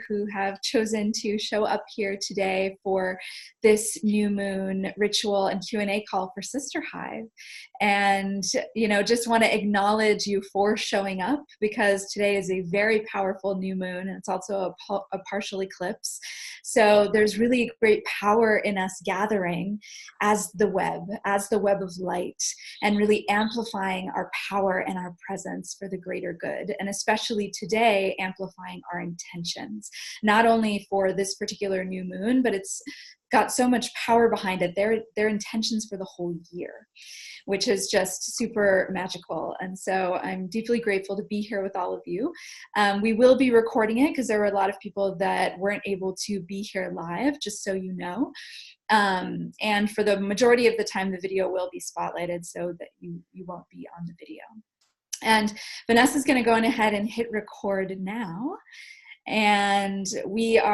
who have chosen to show up here today for this new moon ritual and Q&A call for SISTERHIVE. And, just want to acknowledge you for showing up, because today is a very powerful new moon, and it's also a partial eclipse. So there's really great power in us gathering as the web of light, and really amplifying our power and our presence for the greater good. And especially today, amplifying our intentions, not only for this particular new moon, but it's got so much power behind it. Their intentions for the whole year, which is just super magical. And so I'm deeply grateful to be here with all of you. We will be recording it because there were a lot of people that weren't able to be here live, just so you know. And for the majority of the time, the video will be spotlighted so that you won't be on the video. And Vanessa's going to go on ahead and hit record now. And we're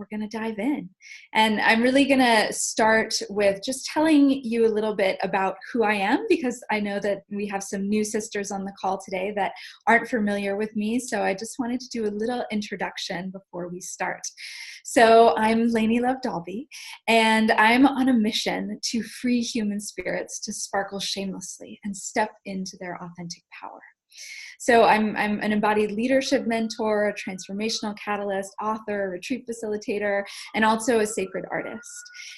going to dive in. And I'm really going to start with just telling you a little bit about who I am, because I know that we have some new sisters on the call today that aren't familiar with me. So I just wanted to do a little introduction before we start. So I'm Lainey Love Dalby, and I'm on a mission to free human spirits to sparkle shamelessly and step into their authentic power. So I'm an embodied leadership mentor, a transformational catalyst, author, retreat facilitator, and also a sacred artist.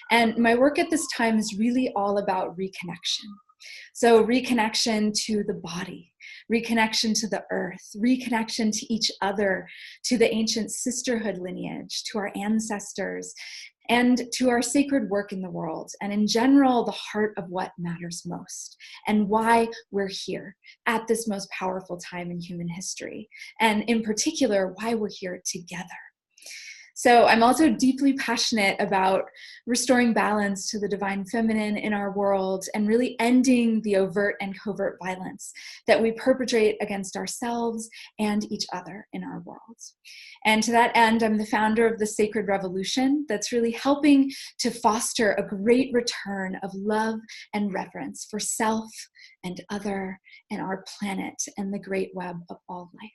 And my work at this time is really all about reconnection. So reconnection to the body, reconnection to the earth, reconnection to each other, to the ancient sisterhood lineage, to our ancestors, and to our sacred work in the world, and in general, the heart of what matters most, and why we're here at this most powerful time in human history, and in particular, why we're here together. So I'm also deeply passionate about restoring balance to the divine feminine in our world, and really ending the overt and covert violence that we perpetrate against ourselves and each other in our world. And to that end, I'm the founder of the Sacred Revolution that's really helping to foster a great return of love and reverence for self and other and our planet and the great web of all life.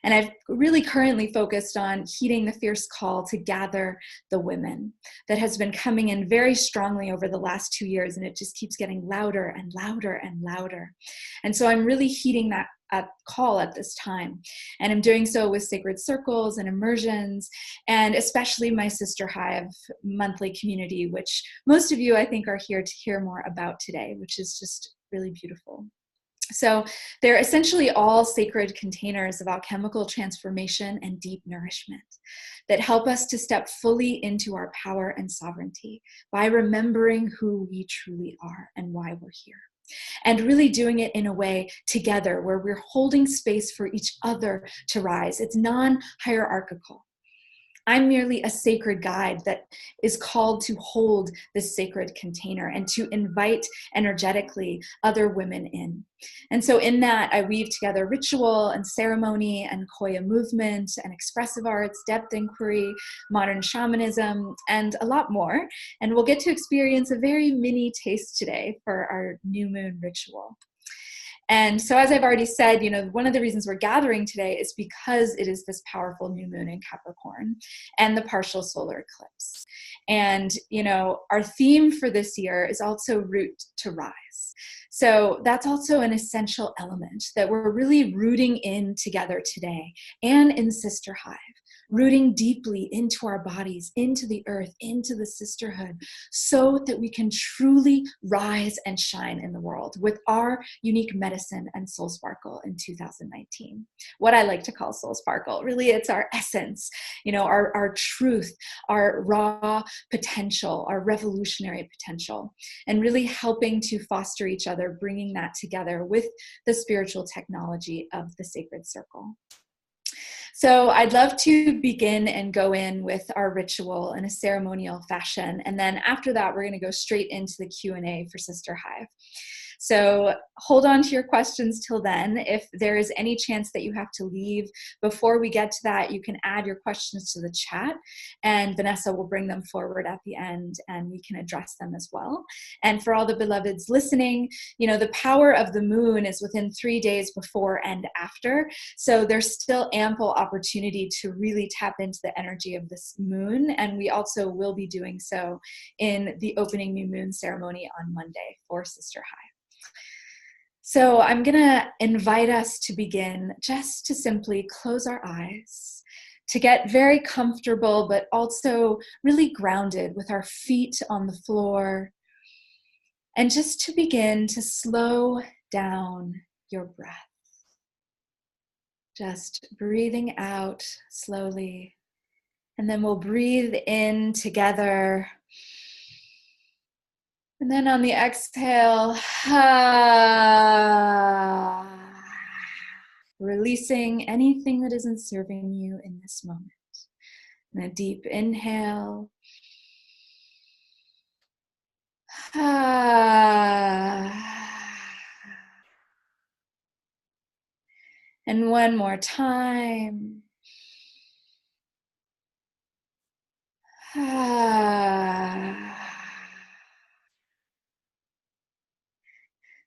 And I've really currently focused on heeding the fierce call to gather the women that has been coming in very strongly over the last 2 years, and it just keeps getting louder and louder and louder. And so I'm really heeding that call at this time. And I'm doing so with sacred circles and immersions, and especially my SISTERHIVE monthly community, which most of you, I think, are here to hear more about today, which is just really beautiful. So they're essentially all sacred containers of alchemical transformation and deep nourishment that help us to step fully into our power and sovereignty by remembering who we truly are and why we're here. And really doing it in a way together where we're holding space for each other to rise. It's non-hierarchical. I'm merely a sacred guide that is called to hold this sacred container and to invite energetically other women in. And so in that, I weave together ritual and ceremony and Koya movement and expressive arts, depth inquiry, modern shamanism, and a lot more. And we'll get to experience a very mini taste today for our new moon ritual. And so, as I've already said, one of the reasons we're gathering today is because it is this powerful new moon in Capricorn and the partial solar eclipse. And, our theme for this year is also root to rise. So that's also an essential element that we're really rooting in together today and in SISTERHIVE. Rooting deeply into our bodies, into the earth, into the sisterhood, so that we can truly rise and shine in the world with our unique medicine and soul sparkle in 2019. What I like to call soul sparkle. Really, it's our essence, our truth, our raw potential, our revolutionary potential, and really helping to foster each other, bringing that together with the spiritual technology of the sacred circle. So I'd love to begin and go in with our ritual in a ceremonial fashion. And then after that, we're going to go straight into the Q&A for SISTERHIVE. So hold on to your questions till then. If there is any chance that you have to leave before we get to that, you can add your questions to the chat, and Vanessa will bring them forward at the end and we can address them as well. And for all the beloveds listening, the power of the moon is within 3 days before and after. So there's still ample opportunity to really tap into the energy of this moon. And we also will be doing so in the opening new moon ceremony on Monday for Sister High. So I'm going to invite us to begin just to simply close our eyes, to get very comfortable, but also really grounded with our feet on the floor, and just to begin to slow down your breath. Just breathing out slowly, and then we'll breathe in together. And then on the exhale, releasing anything that isn't serving you in this moment. And a deep inhale. And one more time.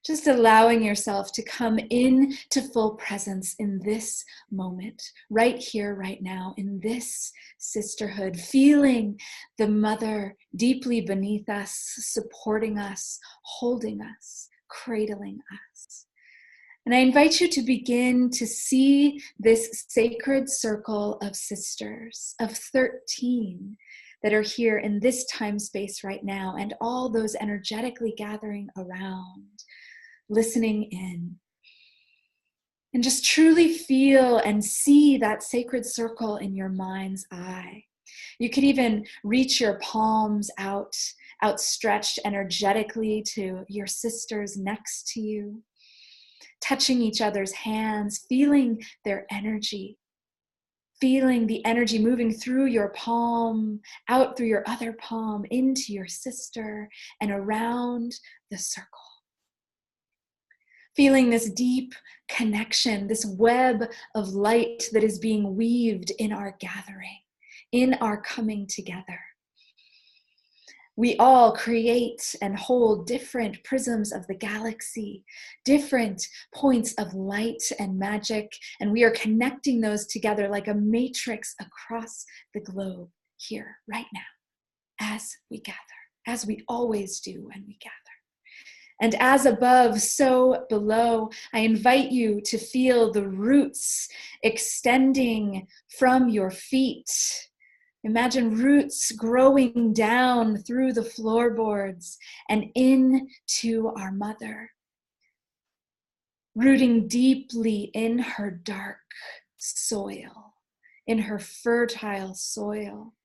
Just allowing yourself to come in to full presence in this moment, right here, right now, in this sisterhood, feeling the mother deeply beneath us, supporting us, holding us, cradling us. And I invite you to begin to see this sacred circle of sisters, of 13, that are here in this time space right now, and all those energetically gathering around, listening in. And just truly feel and see that sacred circle in your mind's eye. You could even reach your palms out, outstretched energetically to your sisters next to you, touching each other's hands, feeling their energy, feeling the energy moving through your palm, out through your other palm, into your sister, and around the circle. Feeling this deep connection, this web of light that is being weaved in our gathering, in our coming together. We all create and hold different prisms of the galaxy, different points of light and magic, and we are connecting those together like a matrix across the globe here, right now, as we gather, as we always do when we gather. And as above, so below, I invite you to feel the roots extending from your feet. Imagine roots growing down through the floorboards and into our mother, rooting deeply in her dark soil, in her fertile soil.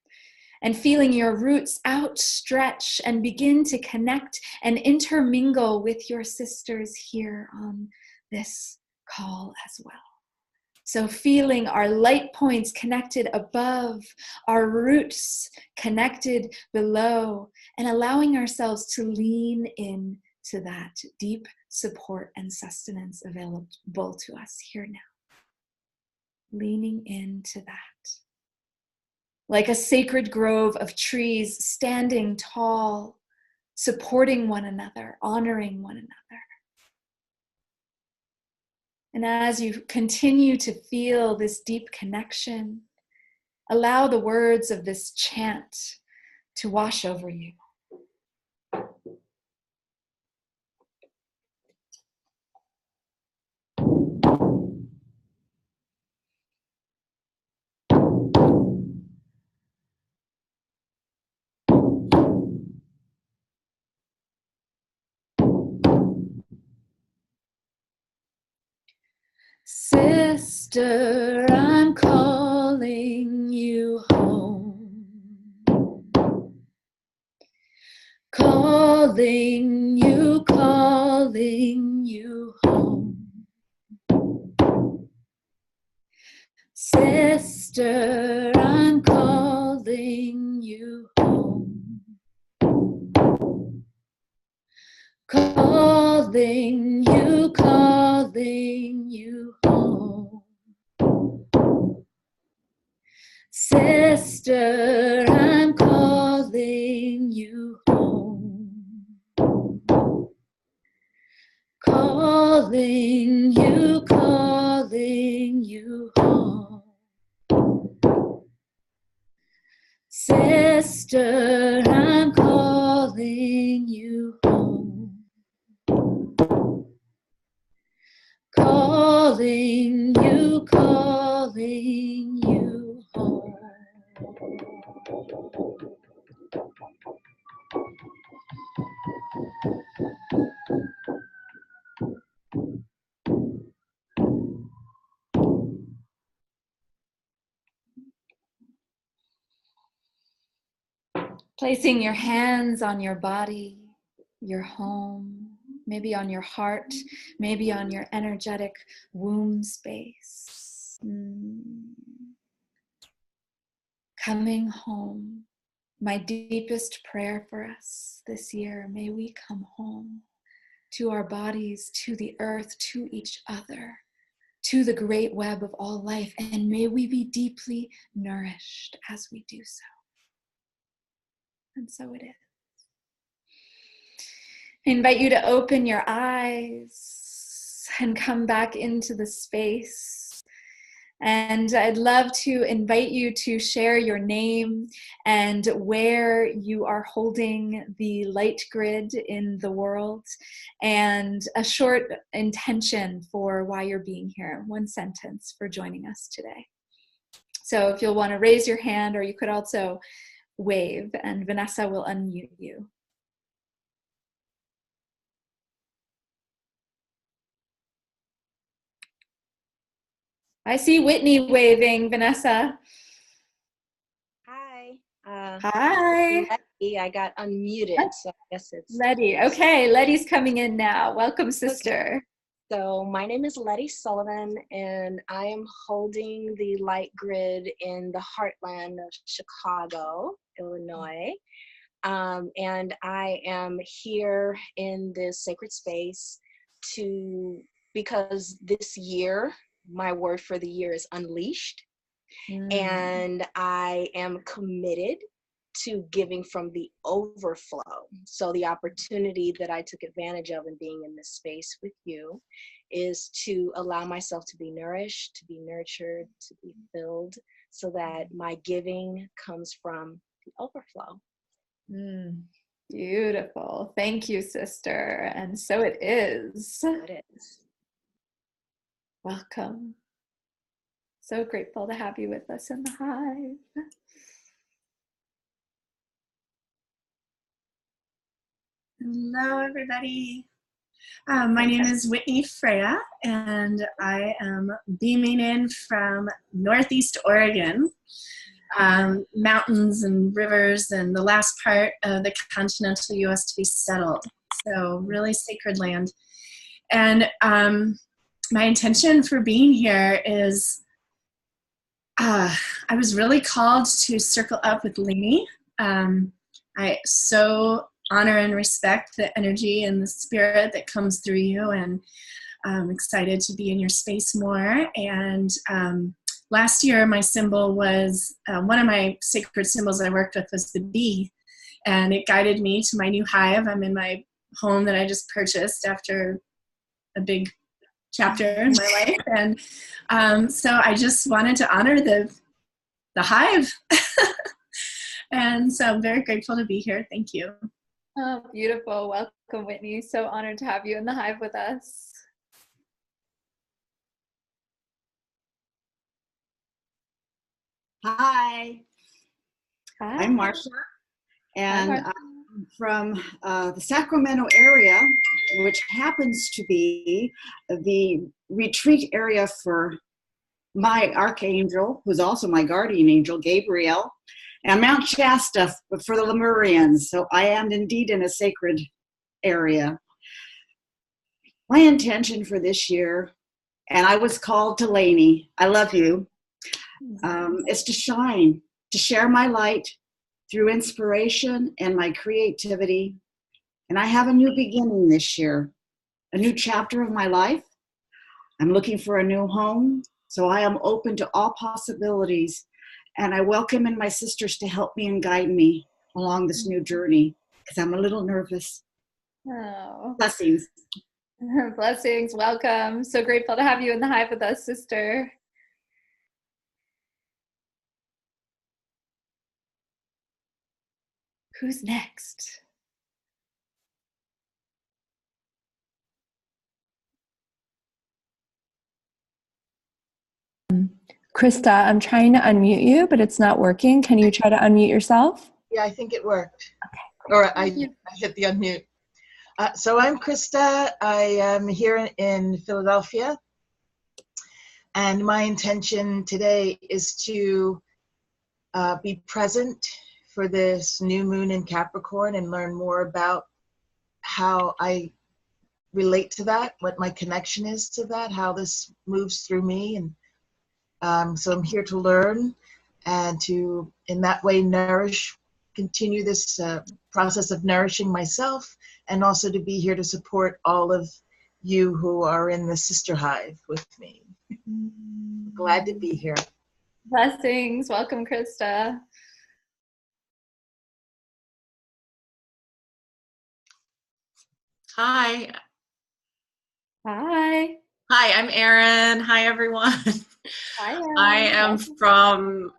And feeling your roots outstretch and begin to connect and intermingle with your sisters here on this call as well. So feeling our light points connected above, our roots connected below, and allowing ourselves to lean in to that deep support and sustenance available to us here now. Leaning into that. Like a sacred grove of trees standing tall, supporting one another, honoring one another. And as you continue to feel this deep connection, allow the words of this chant to wash over you. Sister, I'm calling you home. Calling you home. Sister, I'm calling you home. calling you home. Sister, I'm calling you home. Calling you home. Sister, I'm calling you home. Calling you home. Placing your hands on your body, your home, maybe on your heart, maybe on your energetic womb space. Coming home. My deepest prayer for us this year, may we come home to our bodies, to the earth, to each other, to the great web of all life, and may we be deeply nourished as we do so. And so it is. I invite you to open your eyes and come back into the space. And I'd love to invite you to share your name and where you are holding the light grid in the world, and a short intention for why you're being here. One sentence for joining us today. So if you'll want to raise your hand, or you could also wave, and Vanessa will unmute you. I see Whitney waving, Vanessa. Hi. Hi. Letty, I got unmuted, so I guess it's... Letty. Okay, Letty's coming in now. Welcome, sister. Okay. So my name is Letty Sullivan, and I am holding the light grid in the heartland of Chicago, Illinois. And I am here in this sacred space because this year, my word for the year is unleashed. And I am committed to giving from the overflow. So the opportunity that I took advantage of in being in this space with you is to allow myself to be nourished, to be nurtured, to be filled, so that my giving comes from the overflow. Beautiful. Thank you, sister. And so it is. It is. Welcome. So grateful to have you with us in the hive. Hello, everybody. My name is Whitney Freya, and I am beaming in from Northeast Oregon. Mountains and rivers and the last part of the continental U.S. to be settled. So really sacred land. And my intention for being here is I was really called to circle up with Lainey. I so honor and respect the energy and the spirit that comes through you, and I'm excited to be in your space more. And last year my symbol was, one of my sacred symbols I worked with was the bee, and it guided me to my new hive. I'm in my home that I just purchased after a big chapter in my life, and so I just wanted to honor the hive. And so I'm very grateful to be here. Thank you. Oh, beautiful. Welcome, Whitney. So honored to have you in the hive with us. Hi. Hi. I'm Marcia, and Hi, Marcia. I'm from the Sacramento area, which happens to be the retreat area for my archangel, who's also my guardian angel, Gabriel, and Mount Shasta for the Lemurians. So I am indeed in a sacred area. My intention for this year, and I was called to Lainey, I love you, is to shine, to share my light through inspiration and my creativity, And I have a new beginning this year, a new chapter of my life. I'm looking for a new home, so I am open to all possibilities. And I welcome in my sisters to help me and guide me along this new journey, because I'm a little nervous. Oh. Blessings. Blessings. Welcome. So grateful to have you in the hive with us, sister. Who's next? Krista, I'm trying to unmute you, but it's not working. Can you try to unmute yourself? Yeah, I think it worked. Okay. Or I hit the unmute. So I'm Krista. I am here in Philadelphia. And my intention today is to be present for this new moon in Capricorn and learn more about how I relate to that, what my connection is to that, how this moves through me. And so I'm here to learn and to, in that way, continue this process of nourishing myself, and also to be here to support all of you who are in the Sister Hive with me. Glad to be here. Blessings. Welcome, Krista. Hi. Hi. Hi, I'm Erin. Hi, everyone. Hi, Erin. I am from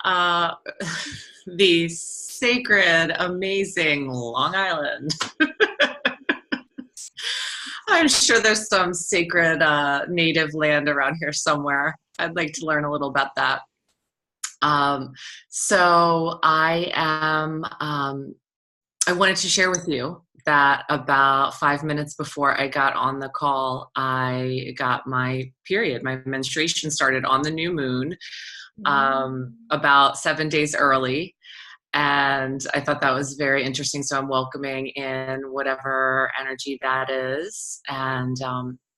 the sacred, amazing Long Island. I'm sure there's some sacred native land around here somewhere. I'd like to learn a little about that. So I wanted to share with you that about 5 minutes before I got on the call, I got my period. My menstruation started on the new moon, about 7 days early. And I thought that was very interesting. So I'm welcoming in whatever energy that is, and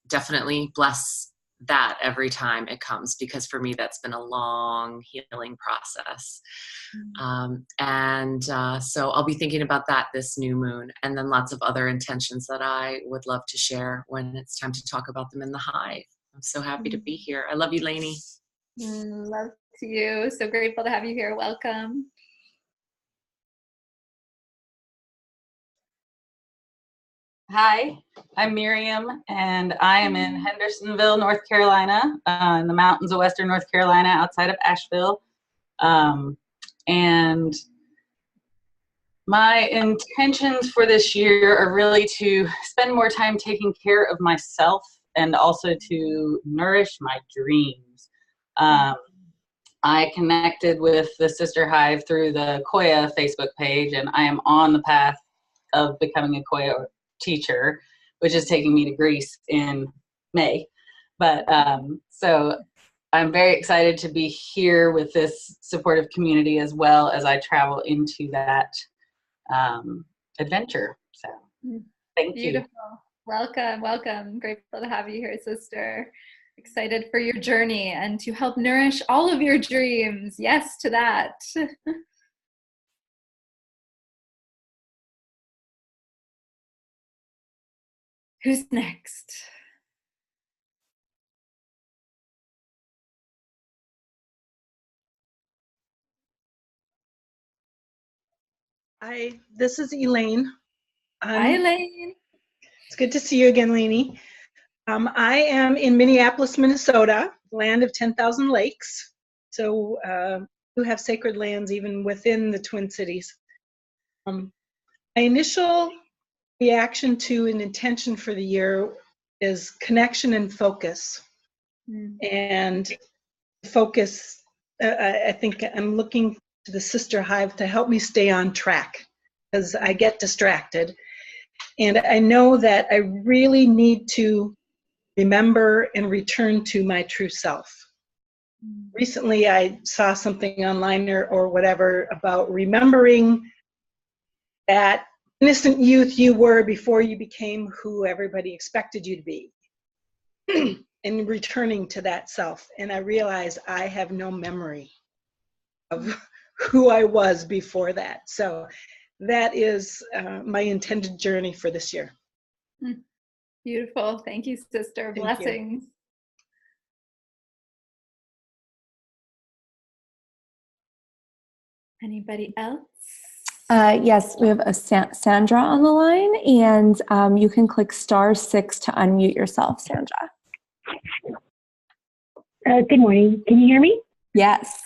definitely bless that every time it comes, because for me, that's been a long healing process. So I'll be thinking about that this new moon, and then lots of other intentions that I would love to share when it's time to talk about them in the hive. I'm so happy to be here. I love you, Lainey. Love to you. So grateful to have you here. Welcome. Hi, I'm Miriam, and I am in Hendersonville, North Carolina, in the mountains of Western North Carolina, outside of Asheville. And my intentions for this year are really to spend more time taking care of myself, and also to nourish my dreams. I connected with the Sister Hive through the Koya Facebook page, and I am on the path of becoming a Koya teacher, which is taking me to Greece in May. But so I'm very excited to be here with this supportive community, as well as I travel into that adventure. So thank you. Beautiful. Welcome, welcome. Grateful to have you here, sister. Excited for your journey and to help nourish all of your dreams. Yes to that. Who's next? Hi, this is Elaine. Hi, Elaine. It's good to see you again, Lainey. I am in Minneapolis, Minnesota, land of 10,000 lakes. So we have sacred lands even within the Twin Cities. My initial reaction to an intention for the year is connection and focus. And focus, I think I'm looking to the Sister Hive to help me stay on track, because I get distracted. And I know that I really need to remember and return to my true self. Recently, I saw something online or whatever about remembering that innocent youth you were before you became who everybody expected you to be, and returning to that self. And I realized I have no memory of who I was before that. So that is my intended journey for this year. Beautiful. Thank you, sister. Thank you. Blessings. Anybody else? Yes, we have a Sandra on the line, and you can click *6 to unmute yourself, Sandra. Good morning. Can you hear me? Yes.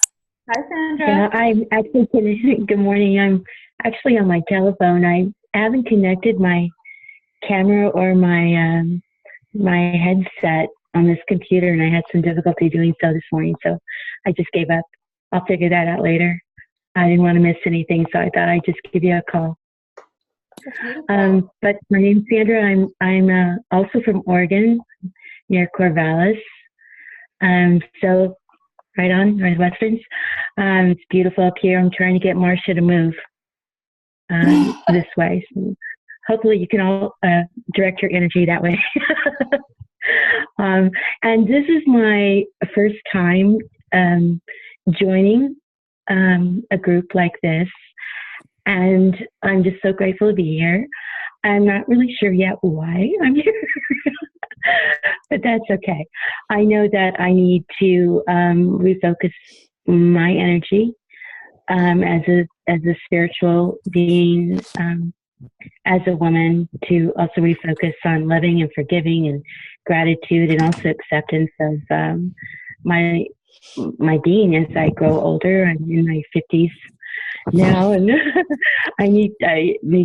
Hi, Sandra. Yeah, I'm actually good morning. I'm actually on my telephone. I haven't connected my camera or my my headset on this computer, and I had some difficulty doing so this morning, so I just gave up. I'll figure that out later. I didn't want to miss anything, so I thought I'd just give you a call. But my name's Sandra. I'm also from Oregon, near Corvallis. So right on, Northwesterns. It's beautiful up here. I'm trying to get Marcia to move this way. So hopefully you can all direct your energy that way. And this is my first time joining a group like this, and I'm just so grateful to be here. I'm not really sure yet why I'm here, but that's okay. I know that I need to refocus my energy as a spiritual being, as a woman, to also refocus on loving and forgiving and gratitude, and also acceptance of my being as I grow older. I'm in my 50s now, and I need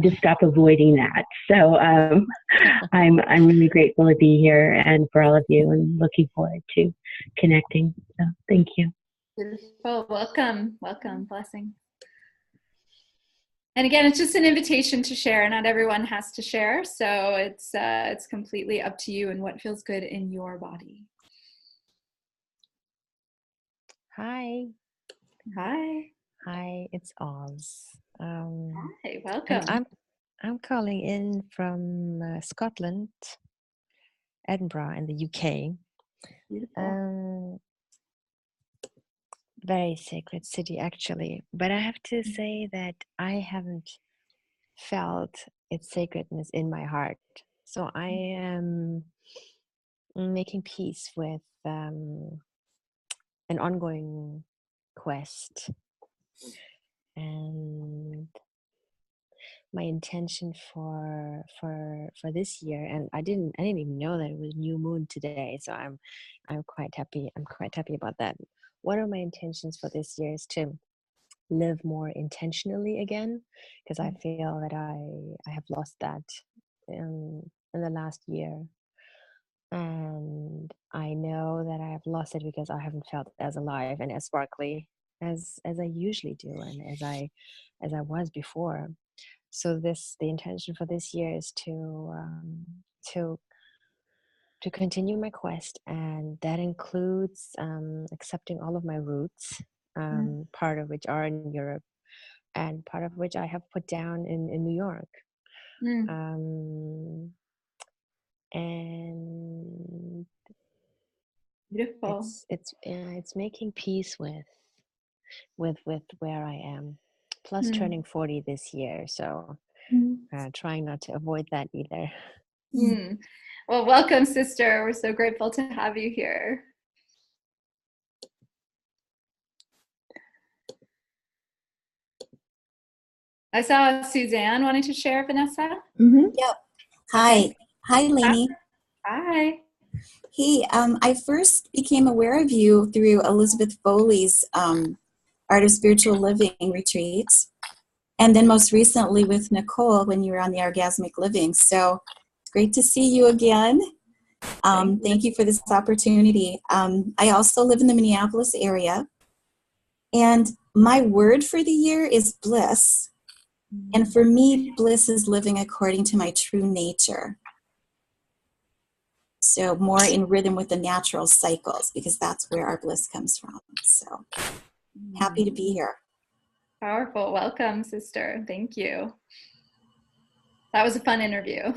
to stop avoiding that. So I'm really grateful to be here and for all of you, and looking forward to connecting. So thank you. Beautiful. Welcome. Blessing. And again, it's just an invitation to share. Not everyone has to share, so it's completely up to you and what feels good in your body. Hi. Hi, it's Oz. Hi, welcome. I'm calling in from Scotland, Edinburgh in the UK. Beautiful. Very sacred city, actually. But I have to say that I haven't felt its sacredness in my heart. So I am making peace with an ongoing quest. And my intention for this year, and I didn't even know that it was new moon today, so I'm quite happy. I'm quite happy about that. One of my intentions for this year is to live more intentionally again, because I feel that I have lost that in the last year, and I know that I have lost it because I haven't felt as alive and as sparkly as I usually do, and as I was before. So the intention for this year is to continue my quest, and that includes accepting all of my roots, part of which are in Europe, and part of which I have put down in New York. And beautiful. It's making peace with where I am, plus turning 40 this year, so trying not to avoid that either. Well, welcome, sister. We're so grateful to have you here. I saw Suzanne wanting to share, Vanessa. Yep. Hi, Lainey. Hi. Hey, I first became aware of you through Elizabeth Foley's Art of Spiritual Living retreats, and then most recently with Nicole when you were on the Orgasmic Living. So it's great to see you again. Thank you for this opportunity. I also live in the Minneapolis area, and my word for the year is bliss. And for me, bliss is living according to my true nature. So more in rhythm with the natural cycles, because that's where our bliss comes from. So happy to be here. Powerful. Welcome, sister. Thank you. That was a fun interview.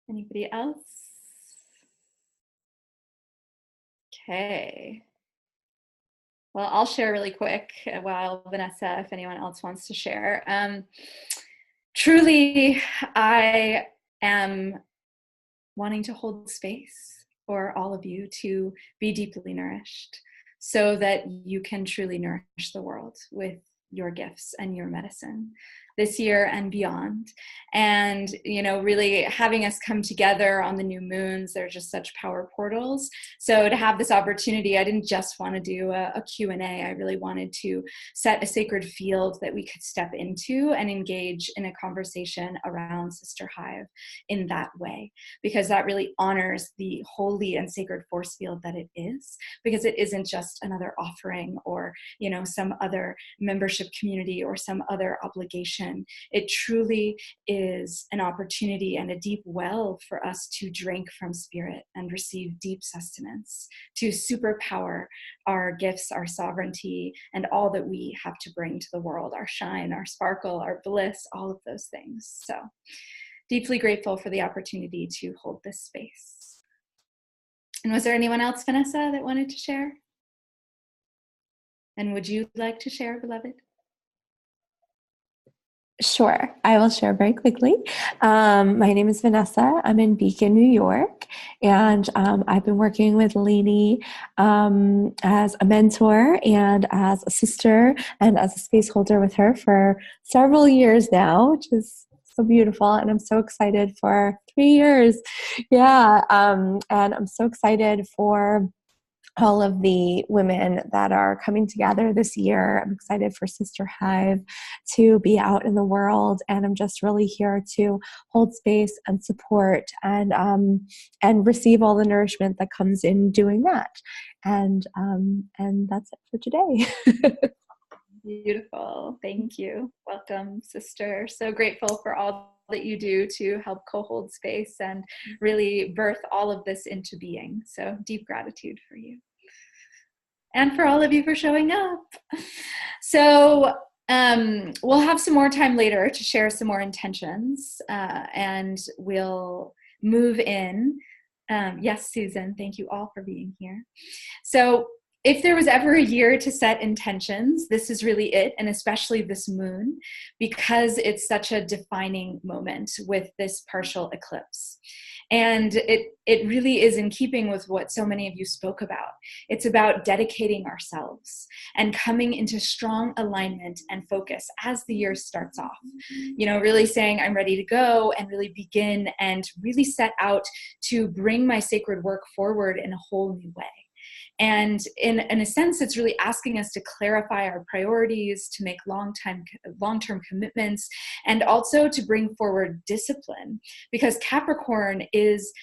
Anybody else? Okay. Well, I'll share really quick while Vanessa, if anyone else wants to share. Truly, I am wanting to hold space for all of you to be deeply nourished so that you can truly nourish the world with your gifts and your medicine this year and beyond. And, you know, really having us come together on the new moons, they're just such power portals. So to have this opportunity, I didn't just want to do a Q&A. I really wanted to set a sacred field that we could step into and engage in a conversation around SISTERHIVE in that way, because that really honors the holy and sacred force field that it is, because it isn't just another offering or, you know, some other membership community or some other obligation. It truly is an opportunity and a deep well for us to drink from spirit and receive deep sustenance, to superpower our gifts, our sovereignty, and all that we have to bring to the world, our shine, our sparkle, our bliss, all of those things. So deeply grateful for the opportunity to hold this space. And was there anyone else, Vanessa, that wanted to share? And would you like to share, beloved? Sure, I will share very quickly. My name is Vanessa. I'm in Beacon, New York, and I've been working with Lainey as a mentor and as a sister and as a space holder with her for several years now, which is so beautiful. And I'm so excited for 3 years. Yeah, and I'm so excited for all of the women that are coming together this year. I'm excited for SISTERHIVE to be out in the world, and I'm just really here to hold space and support and receive all the nourishment that comes in doing that. And that's it for today. Beautiful. Thank you. Welcome, sister. So grateful for all that you do to help co-hold space and really birth all of this into being. So deep gratitude for you. And for all of you for showing up. So we'll have some more time later to share some more intentions, and we'll move in. Yes, Susan, thank you all for being here. So if there was ever a year to set intentions, this is really it, and especially this moon, because it's such a defining moment with this partial eclipse. And it really is in keeping with what so many of you spoke about. It's about dedicating ourselves and coming into strong alignment and focus as the year starts off. You know, really saying, I'm ready to go, and really begin and really set out to bring my sacred work forward in a whole new way. And in a sense, it's really asking us to clarify our priorities, to make long-term commitments, and also to bring forward discipline, because Capricorn is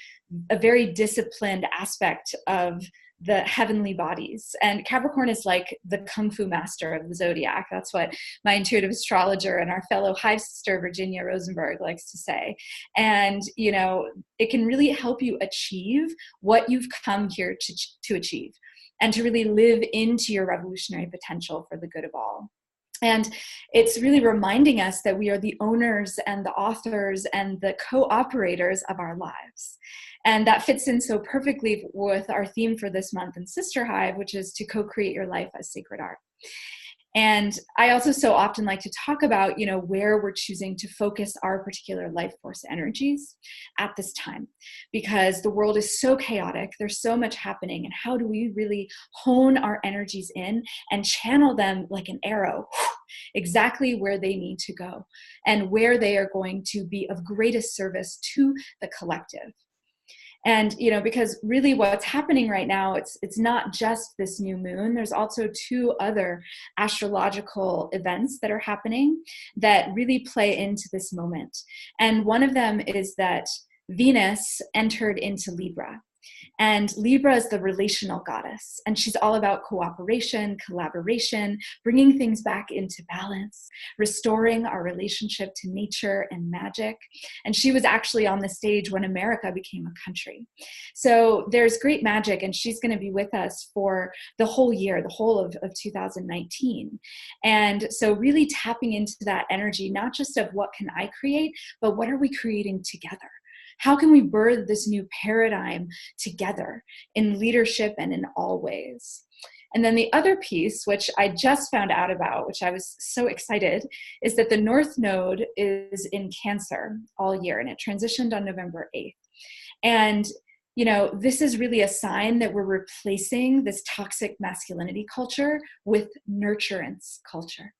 a very disciplined aspect of the heavenly bodies. And Capricorn is like the Kung Fu master of the zodiac. That's what my intuitive astrologer and our fellow Hive sister, Virginia Rosenberg, likes to say. And, you know, it can really help you achieve what you've come here to achieve, and to really live into your revolutionary potential for the good of all. And it's really reminding us that we are the owners and the authors and the co-operators of our lives. And that fits in so perfectly with our theme for this month in SISTERHIVE, which is to co-create your life as sacred art. And I also so often like to talk about, you know, where we're choosing to focus our particular life force energies at this time, because the world is so chaotic. There's so much happening. And how do we really hone our energies in and channel them like an arrow exactly where they need to go and where they are going to be of greatest service to the collective? And, you know, because really what's happening right now, it's not just this new moon. There's also 2 other astrological events that are happening that really play into this moment. And one of them is that Venus entered into Libra. And Libra is the relational goddess, and she's all about cooperation, collaboration, bringing things back into balance, restoring our relationship to nature and magic. And she was actually on the stage when America became a country. So there's great magic, and she's going to be with us for the whole year, the whole of 2019. And so really tapping into that energy, not just of what can I create, but what are we creating together? How can we birth this new paradigm together in leadership and in all ways? And then the other piece, which I just found out about, which I was so excited, is that the North Node is in Cancer all year, and it transitioned on November 8th. And this is really a sign that we're replacing this toxic masculinity culture with nurturance culture,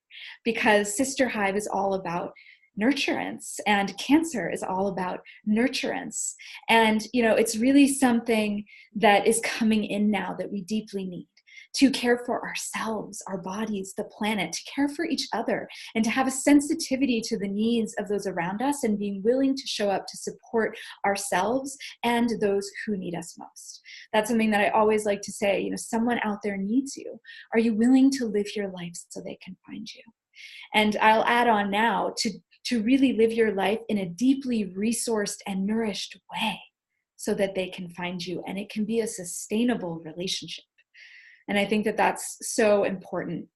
because SISTERHIVE is all about nurturance, and Cancer is all about nurturance. And, it's really something that is coming in now that we deeply need to care for ourselves, our bodies, the planet, to care for each other, and to have a sensitivity to the needs of those around us, and being willing to show up to support ourselves and those who need us most. That's something that I always like to say, someone out there needs you. Are you willing to live your life so they can find you? And I'll add on now to really live your life in a deeply resourced and nourished way so that they can find you, and it can be a sustainable relationship. And I think that that's so important.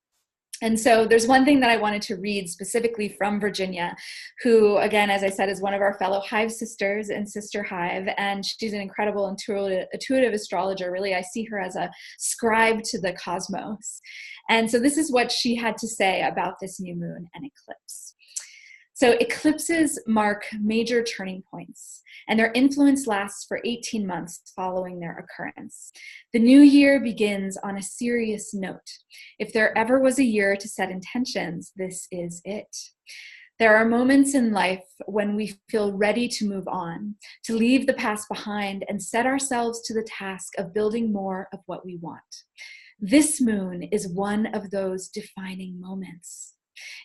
And so there's one thing that I wanted to read specifically from Virginia, who, again, as I said, is one of our fellow Hive sisters in SISTERHIVE, and she's an incredible intuitive astrologer. Really, I see her as a scribe to the cosmos. And so this is what she had to say about this new moon and eclipse. So eclipses mark major turning points, and their influence lasts for 18 months following their occurrence. The new year begins on a serious note. If there ever was a year to set intentions, this is it. There are moments in life when we feel ready to move on, to leave the past behind and set ourselves to the task of building more of what we want. This moon is one of those defining moments.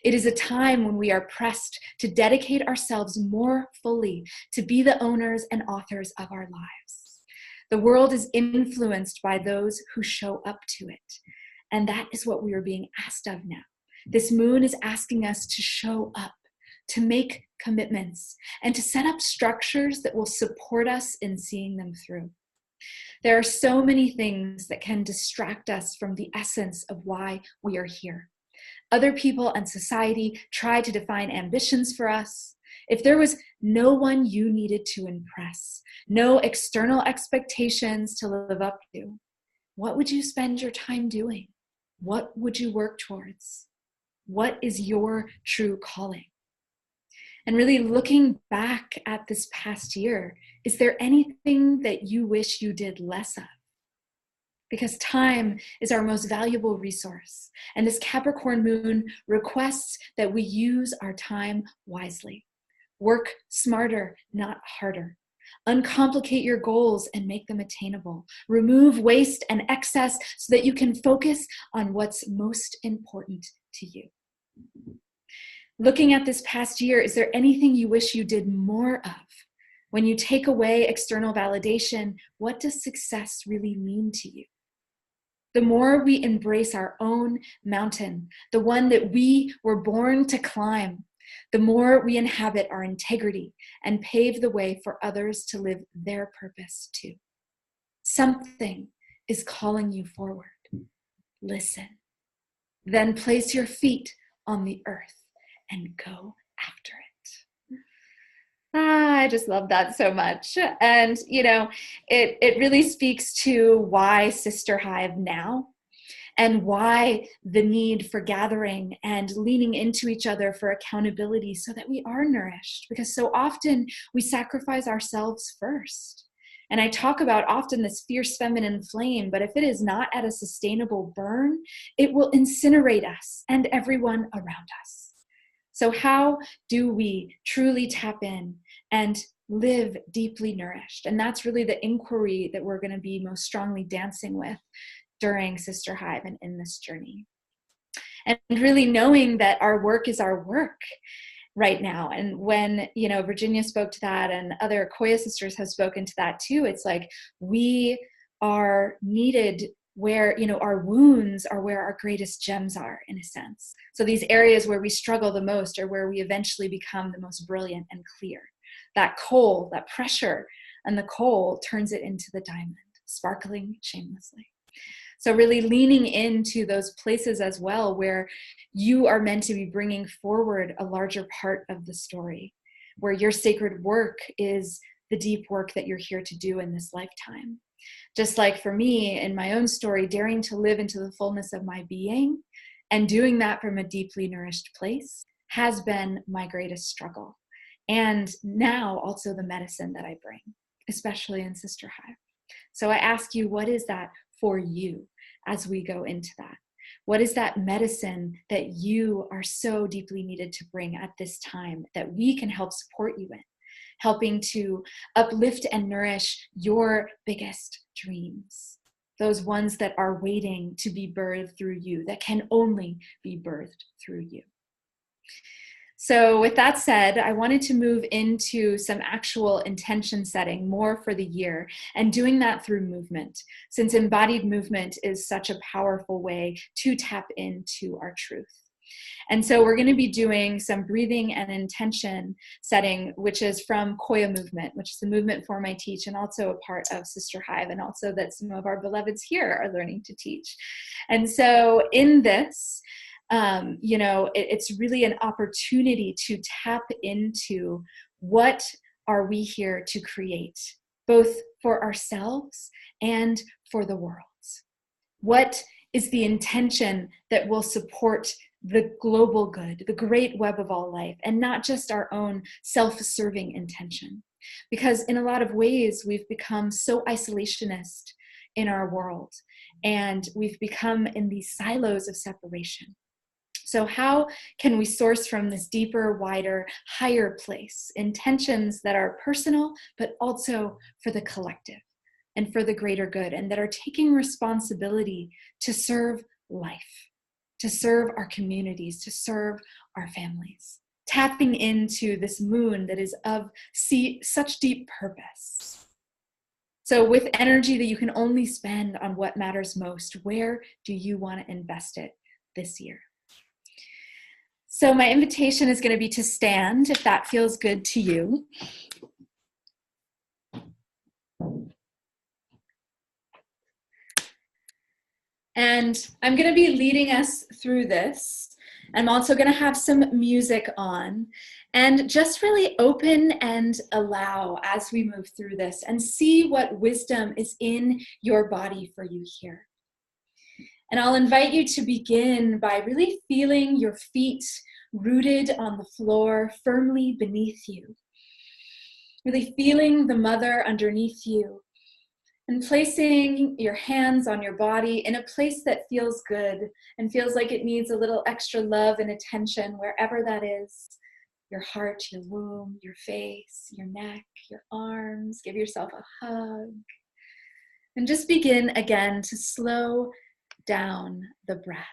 It is a time when we are pressed to dedicate ourselves more fully to be the owners and authors of our lives. The world is influenced by those who show up to it, and that is what we are being asked of now. This moon is asking us to show up, to make commitments, and to set up structures that will support us in seeing them through. There are so many things that can distract us from the essence of why we are here. Other people and society try to define ambitions for us. If there was no one you needed to impress, no external expectations to live up to, what would you spend your time doing? What would you work towards? What is your true calling? And really looking back at this past year, is there anything that you wish you did less of? Because time is our most valuable resource. And this Capricorn moon requests that we use our time wisely. Work smarter, not harder. Uncomplicate your goals and make them attainable. Remove waste and excess so that you can focus on what's most important to you. Looking at this past year, is there anything you wish you did more of? When you take away external validation, what does success really mean to you? The more we embrace our own mountain, the one that we were born to climb, the more we inhabit our integrity and pave the way for others to live their purpose too. Something is calling you forward. Listen. Then place your feet on the earth and go after it. I just love that so much. And, it really speaks to why SISTERHIVE now, and why the need for gathering and leaning into each other for accountability so that we are nourished. Because so often we sacrifice ourselves first. And I talk about often this fierce feminine flame, but if it is not at a sustainable burn, it will incinerate us and everyone around us. So how do we truly tap in and live deeply nourished? And that's really the inquiry that we're going to be most strongly dancing with during SISTERHIVE and in this journey. And really knowing that our work is our work right now. And when, Virginia spoke to that, and other Koya sisters have spoken to that too, it's like we are needed where, our wounds are where our greatest gems are, in a sense. So these areas where we struggle the most are where we eventually become the most brilliant and clear. That coal, that pressure and the coal turns it into the diamond, sparkling shamelessly. So really leaning into those places as well where you are meant to be bringing forward a larger part of the story, where your sacred work is the deep work that you're here to do in this lifetime. Just like for me, in my own story, daring to live into the fullness of my being and doing that from a deeply nourished place has been my greatest struggle. And now also the medicine that I bring, especially in SISTERHIVE. So I ask you, what is that for you as we go into that? What is that medicine that you are so deeply needed to bring at this time that we can help support you in, helping to uplift and nourish your biggest dreams, those ones that are waiting to be birthed through you, that can only be birthed through you. So with that said, I wanted to move into some actual intention setting more for the year, and doing that through movement, since embodied movement is such a powerful way to tap into our truth. And so we're going to be doing some breathing and intention setting, which is from Koya movement, which is the movement form I teach and also a part of SISTERHIVE, and also that some of our beloveds here are learning to teach. And so in this, it's really an opportunity to tap into what are we here to create, both for ourselves and for the world. What is the intention that will support the global good, the great web of all life, and not just our own self-serving intention? Because in a lot of ways, we've become so isolationist in our world, and we've become in these silos of separation. So how can we source from this deeper, wider, higher place intentions that are personal, but also for the collective and for the greater good, and that are taking responsibility to serve life, to serve our communities, to serve our families, tapping into this moon that is of such deep purpose. So with energy that you can only spend on what matters most, where do you want to invest it this year? So my invitation is going to be to stand, if that feels good to you. And I'm going to be leading us through this. I'm also going to have some music on, and just really open and allow as we move through this and see what wisdom is in your body for you here. And I'll invite you to begin by really feeling your feet rooted on the floor, firmly beneath you. Really feeling the mother underneath you, and placing your hands on your body in a place that feels good and feels like it needs a little extra love and attention, wherever that is. Your heart, your womb, your face, your neck, your arms. Give yourself a hug. And just begin again to slow down the breath.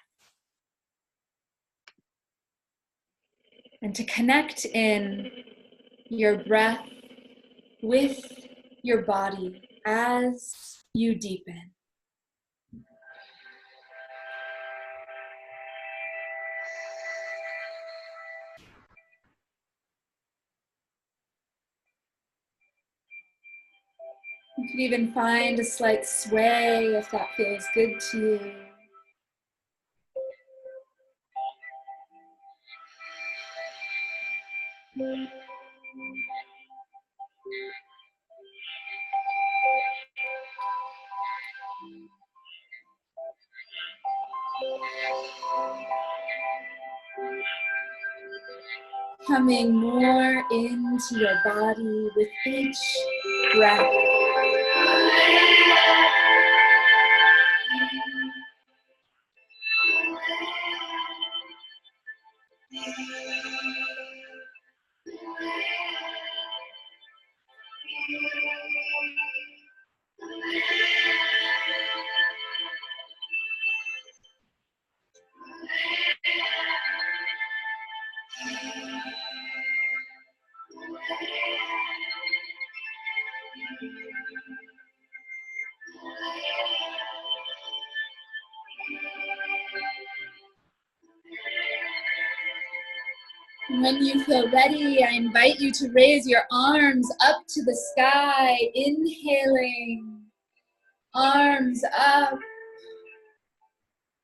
And to connect in your breath with your body as you deepen. You can even find a slight sway if that feels good to you. Coming more into your body with each breath. When you feel ready, I invite you to raise your arms up to the sky, inhaling, arms up,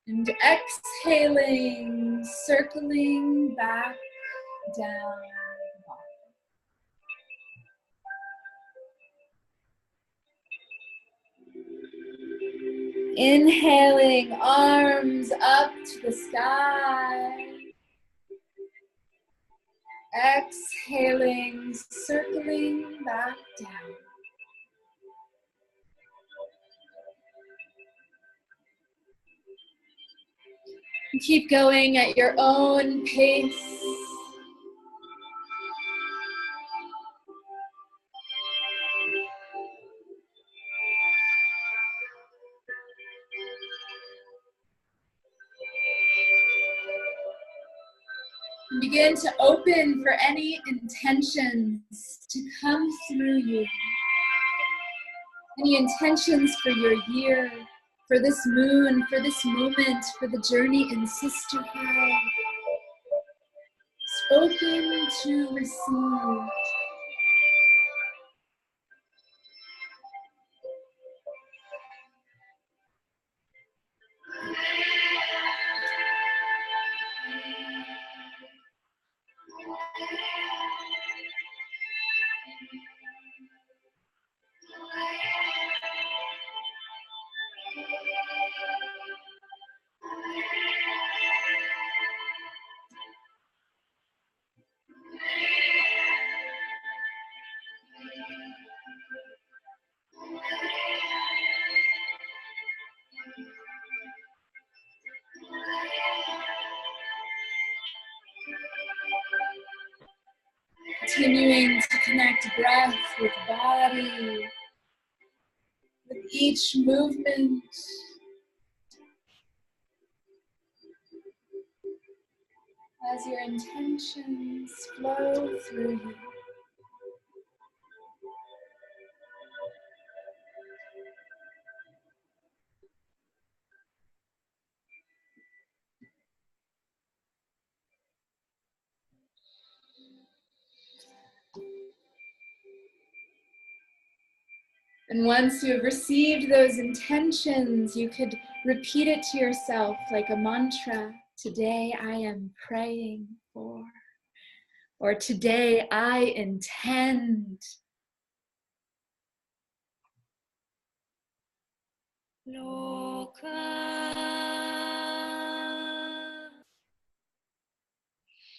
and exhaling, circling back down. Inhaling, arms up to the sky. Exhaling, circling back down. And keep going at your own pace. And begin to open for any intentions to come through you. Any intentions for your year, for this moon, for this moment, for the journey in sisterhood. Open to receive. Continuing to connect breath with body, with each movement. As your intentions flow through you. And once you have received those intentions, you could repeat it to yourself like a mantra. Today I am praying for, or today I intend. Loka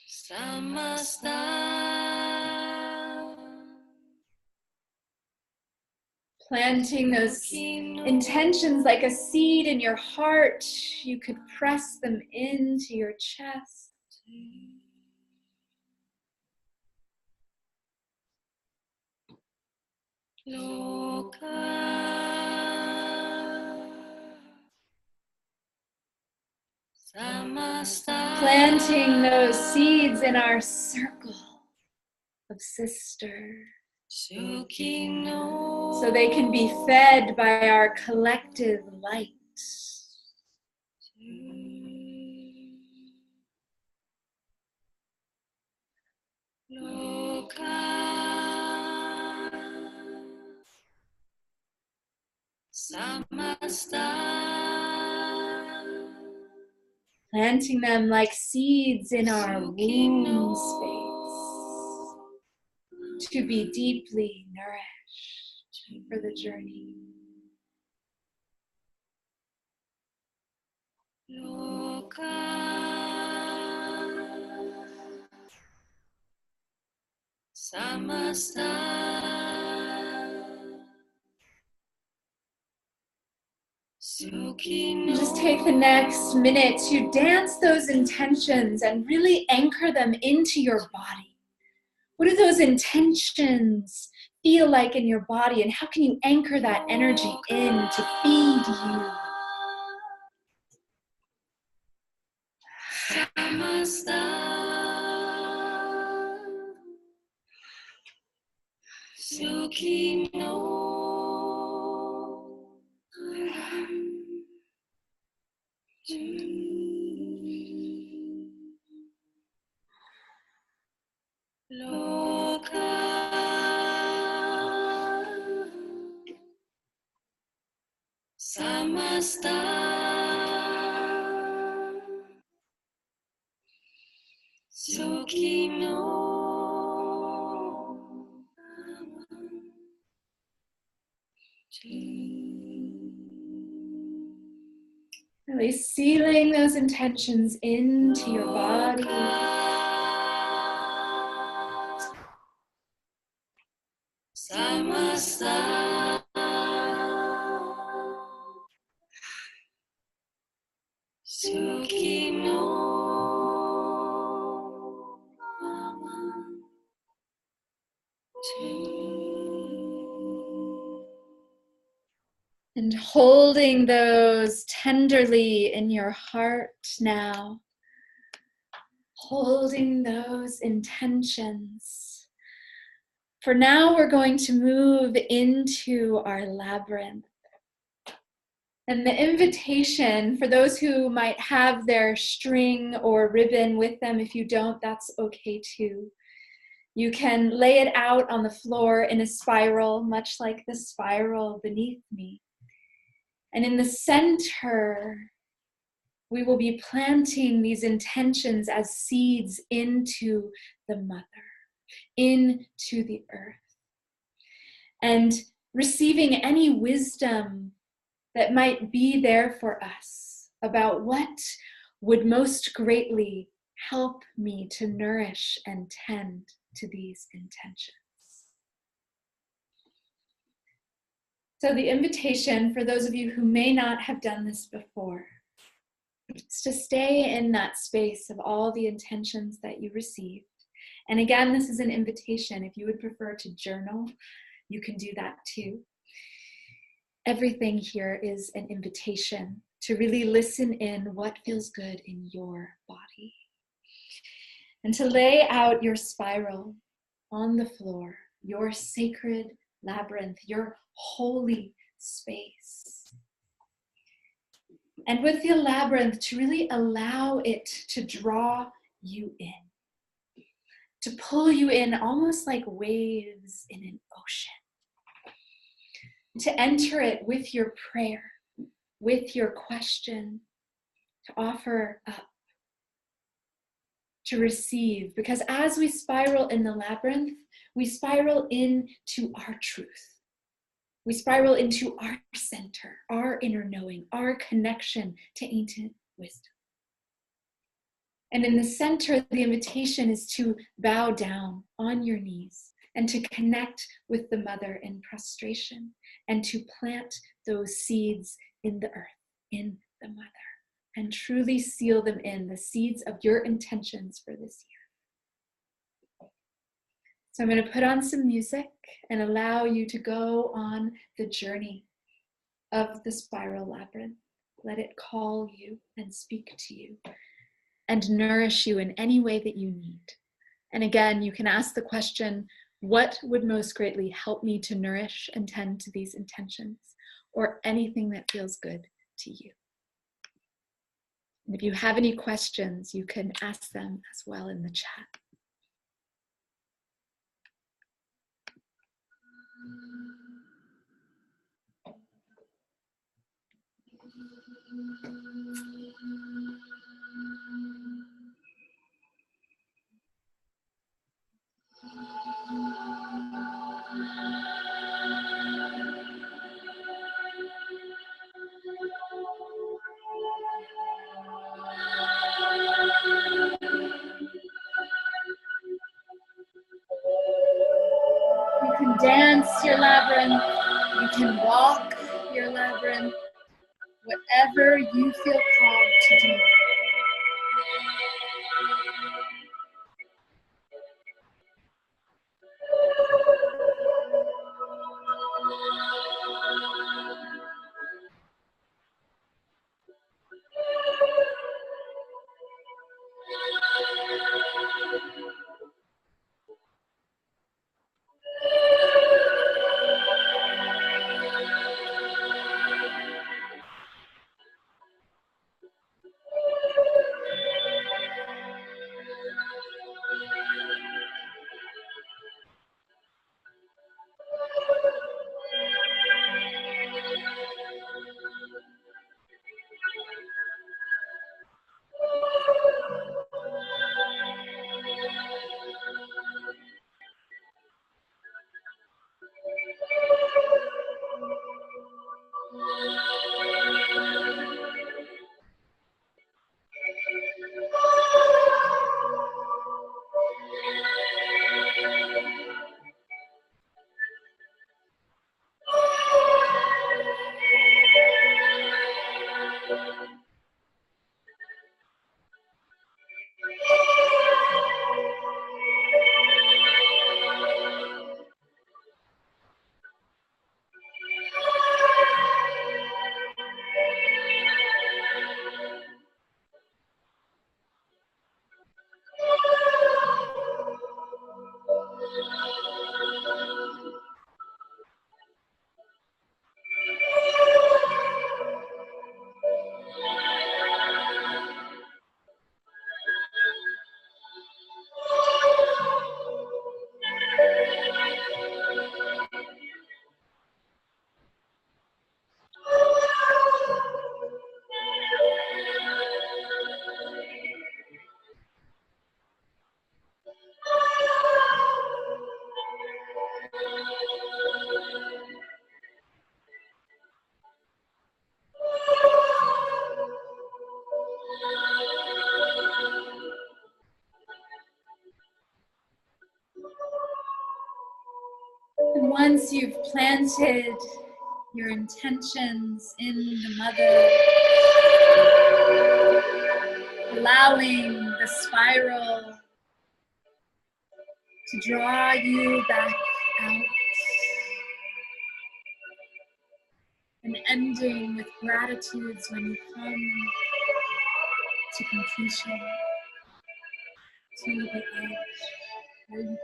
Samasta. Planting those intentions like a seed in your heart, you could press them into your chest. Planting those seeds in our circle of sister. So they can be fed by our collective light. Planting them like seeds in our womb space to be deeply nourished for the journey. Just take the next minute to dance those intentions and really anchor them into your body. What do those intentions feel like in your body, and how can you anchor that energy in to feed you? Really sealing those intentions into your body. And holding those tenderly in your heart now. Holding those intentions. For now, we're going to move into our labyrinth. And the invitation for those who might have their string or ribbon with them, if you don't, that's okay too. You can lay it out on the floor in a spiral, much like the spiral beneath me. And in the center, we will be planting these intentions as seeds into the mother, into the earth, and receiving any wisdom that might be there for us about what would most greatly help me to nourish and tend to these intentions. So the invitation for those of you who may not have done this before is to stay in that space of all the intentions that you received. And again, this is an invitation. If you would prefer to journal, you can do that too. Everything here is an invitation to really listen in what feels good in your body. And to lay out your spiral on the floor, your sacred labyrinth, your holy space. And with the labyrinth, to really allow it to draw you in, to pull you in almost like waves in an ocean. To enter it with your prayer, with your question, to offer up, to receive. Because as we spiral in the labyrinth, we spiral into our truth. We spiral into our center, our inner knowing, our connection to ancient wisdom. And in the center, the invitation is to bow down on your knees and to connect with the mother in prostration and to plant those seeds in the earth, in the mother, and truly seal them in, the seeds of your intentions for this year. So I'm going to put on some music and allow you to go on the journey of the spiral labyrinth. Let it call you and speak to you and nourish you in any way that you need. And again, you can ask the question, what would most greatly help me to nourish and tend to these intentions, or anything that feels good to you? And if you have any questions, you can ask them as well in the chat. You can dance your labyrinth, you can walk your labyrinth, whatever you feel called to do. once you've planted your intentions in the mother, allowing the spiral to draw you back out, and ending with gratitudes when you come to completion, to the edge where you begin.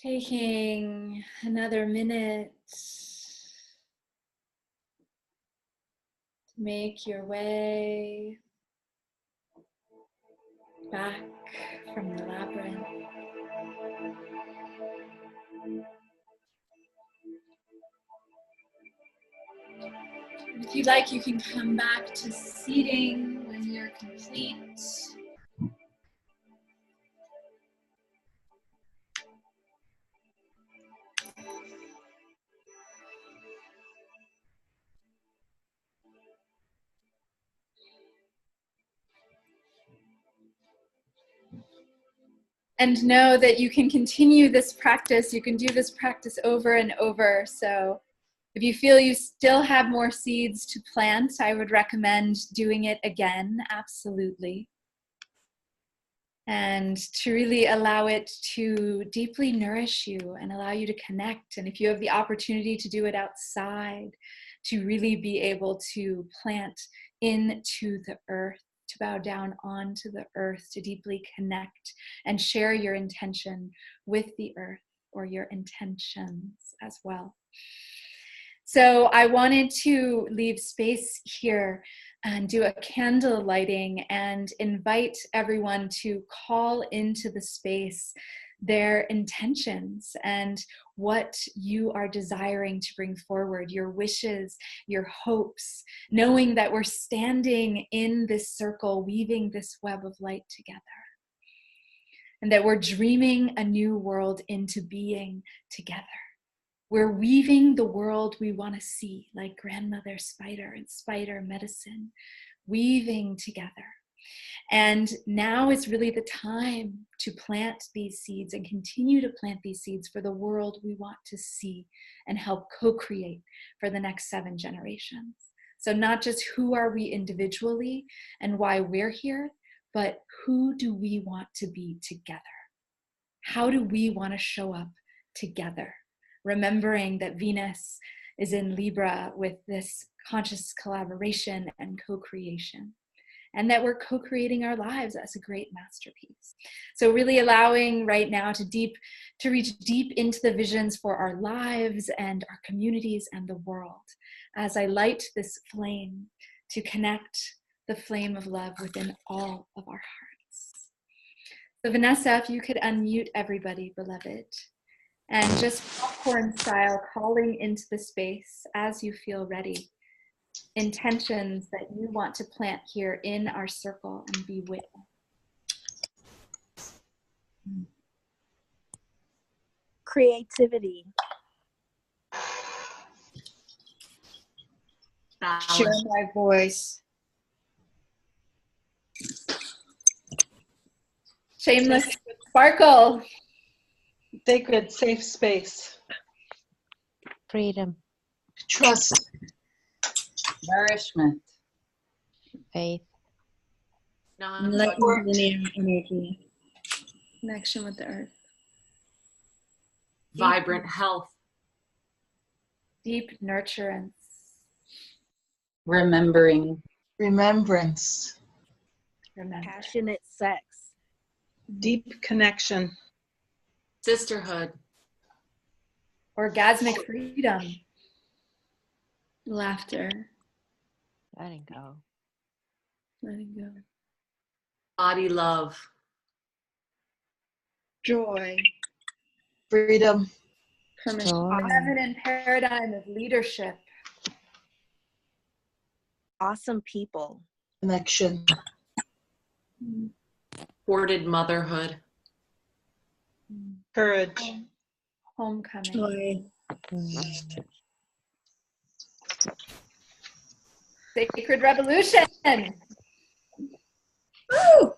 Taking another minute to make your way back from the labyrinth. If you'd like, you can come back to seating when you're complete. And know that you can continue this practice. You can do this practice over and over. So if you feel you still have more seeds to plant, I would recommend doing it again, absolutely. And to really allow it to deeply nourish you and allow you to connect. And if you have the opportunity to do it outside, to really be able to plant into the earth, to bow down onto the earth, to deeply connect and share your intention with the earth, or your intentions as well. So I wanted to leave space here and do a candle lighting and invite everyone to call into the space their intentions and what you are desiring to bring forward, your wishes, your hopes, knowing that we're standing in this circle, weaving this web of light together, and that we're dreaming a new world into being together. We're weaving the world we want to see, like grandmother spider and spider medicine, weaving together. And now is really the time to plant these seeds and continue to plant these seeds for the world we want to see and help co-create for the next 7 generations. So not just who are we individually and why we're here, but who do we want to be together? How do we want to show up together? Remembering that Venus is in Libra with this conscious collaboration and co-creation, and that we're co-creating our lives as a great masterpiece. So really allowing right now to reach deep into the visions for our lives and our communities and the world, as I light this flame to connect the flame of love within all of our hearts. So Vanessa, if you could unmute everybody, beloved, and just popcorn style calling into the space as you feel ready. Intentions that you want to plant here in our circle and be with. Creativity. Share my voice. Shameless sparkle. Sacred safe space. Freedom. Trust. Nourishment. Faith. Linear energy. Connection with the earth. Vibrant health. Deep nurturance. Remembering. Remembrance. Passionate sex. Deep connection. Sisterhood. Orgasmic freedom. Laughter. Letting go. Letting go. Body love. Joy. Freedom. Permission. Joy. Feminine paradigm of leadership. Awesome people. Connection. Hoarded motherhood. Courage. Homecoming. Joy. Sacred revolution. Woo!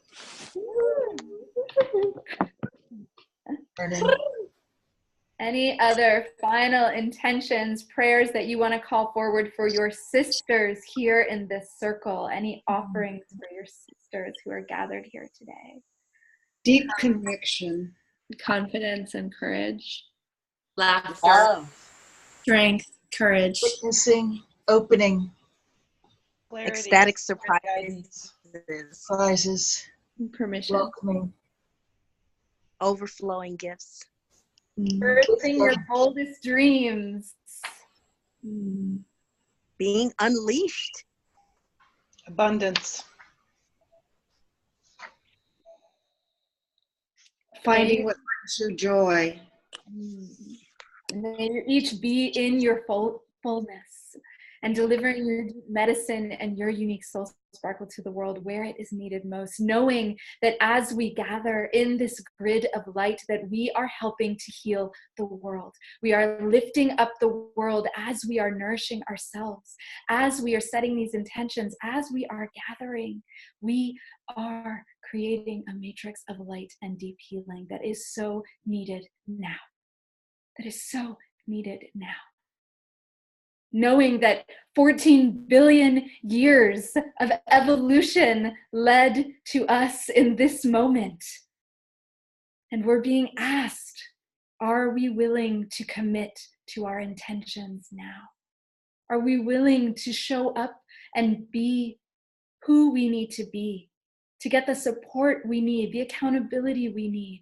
Burning. Any other final intentions, prayers that you want to call forward for your sisters here in this circle? Any offerings for your sisters who are gathered here today? Deep connection. Confidence and courage. Laughter. Love. Strength, courage. Witnessing. Opening. Clarity. Ecstatic surprises. Prizes. Permission. Welcoming. Overflowing gifts. Birthing your boldest dreams. Being unleashed. Abundance. Finding what brings you joy. And may you each be in your fullness and delivering your deep medicine and your unique soul sparkle to the world where it is needed most, knowing that as we gather in this grid of light that we are helping to heal the world. We are lifting up the world as we are nourishing ourselves, as we are setting these intentions, as we are gathering. We are creating a matrix of light and deep healing that is so needed now. That is so needed now. Knowing that 14 billion years of evolution led to us in this moment. And we're being asked, are we willing to commit to our intentions now? Are we willing to show up and be who we need to be, to get the support we need, the accountability we need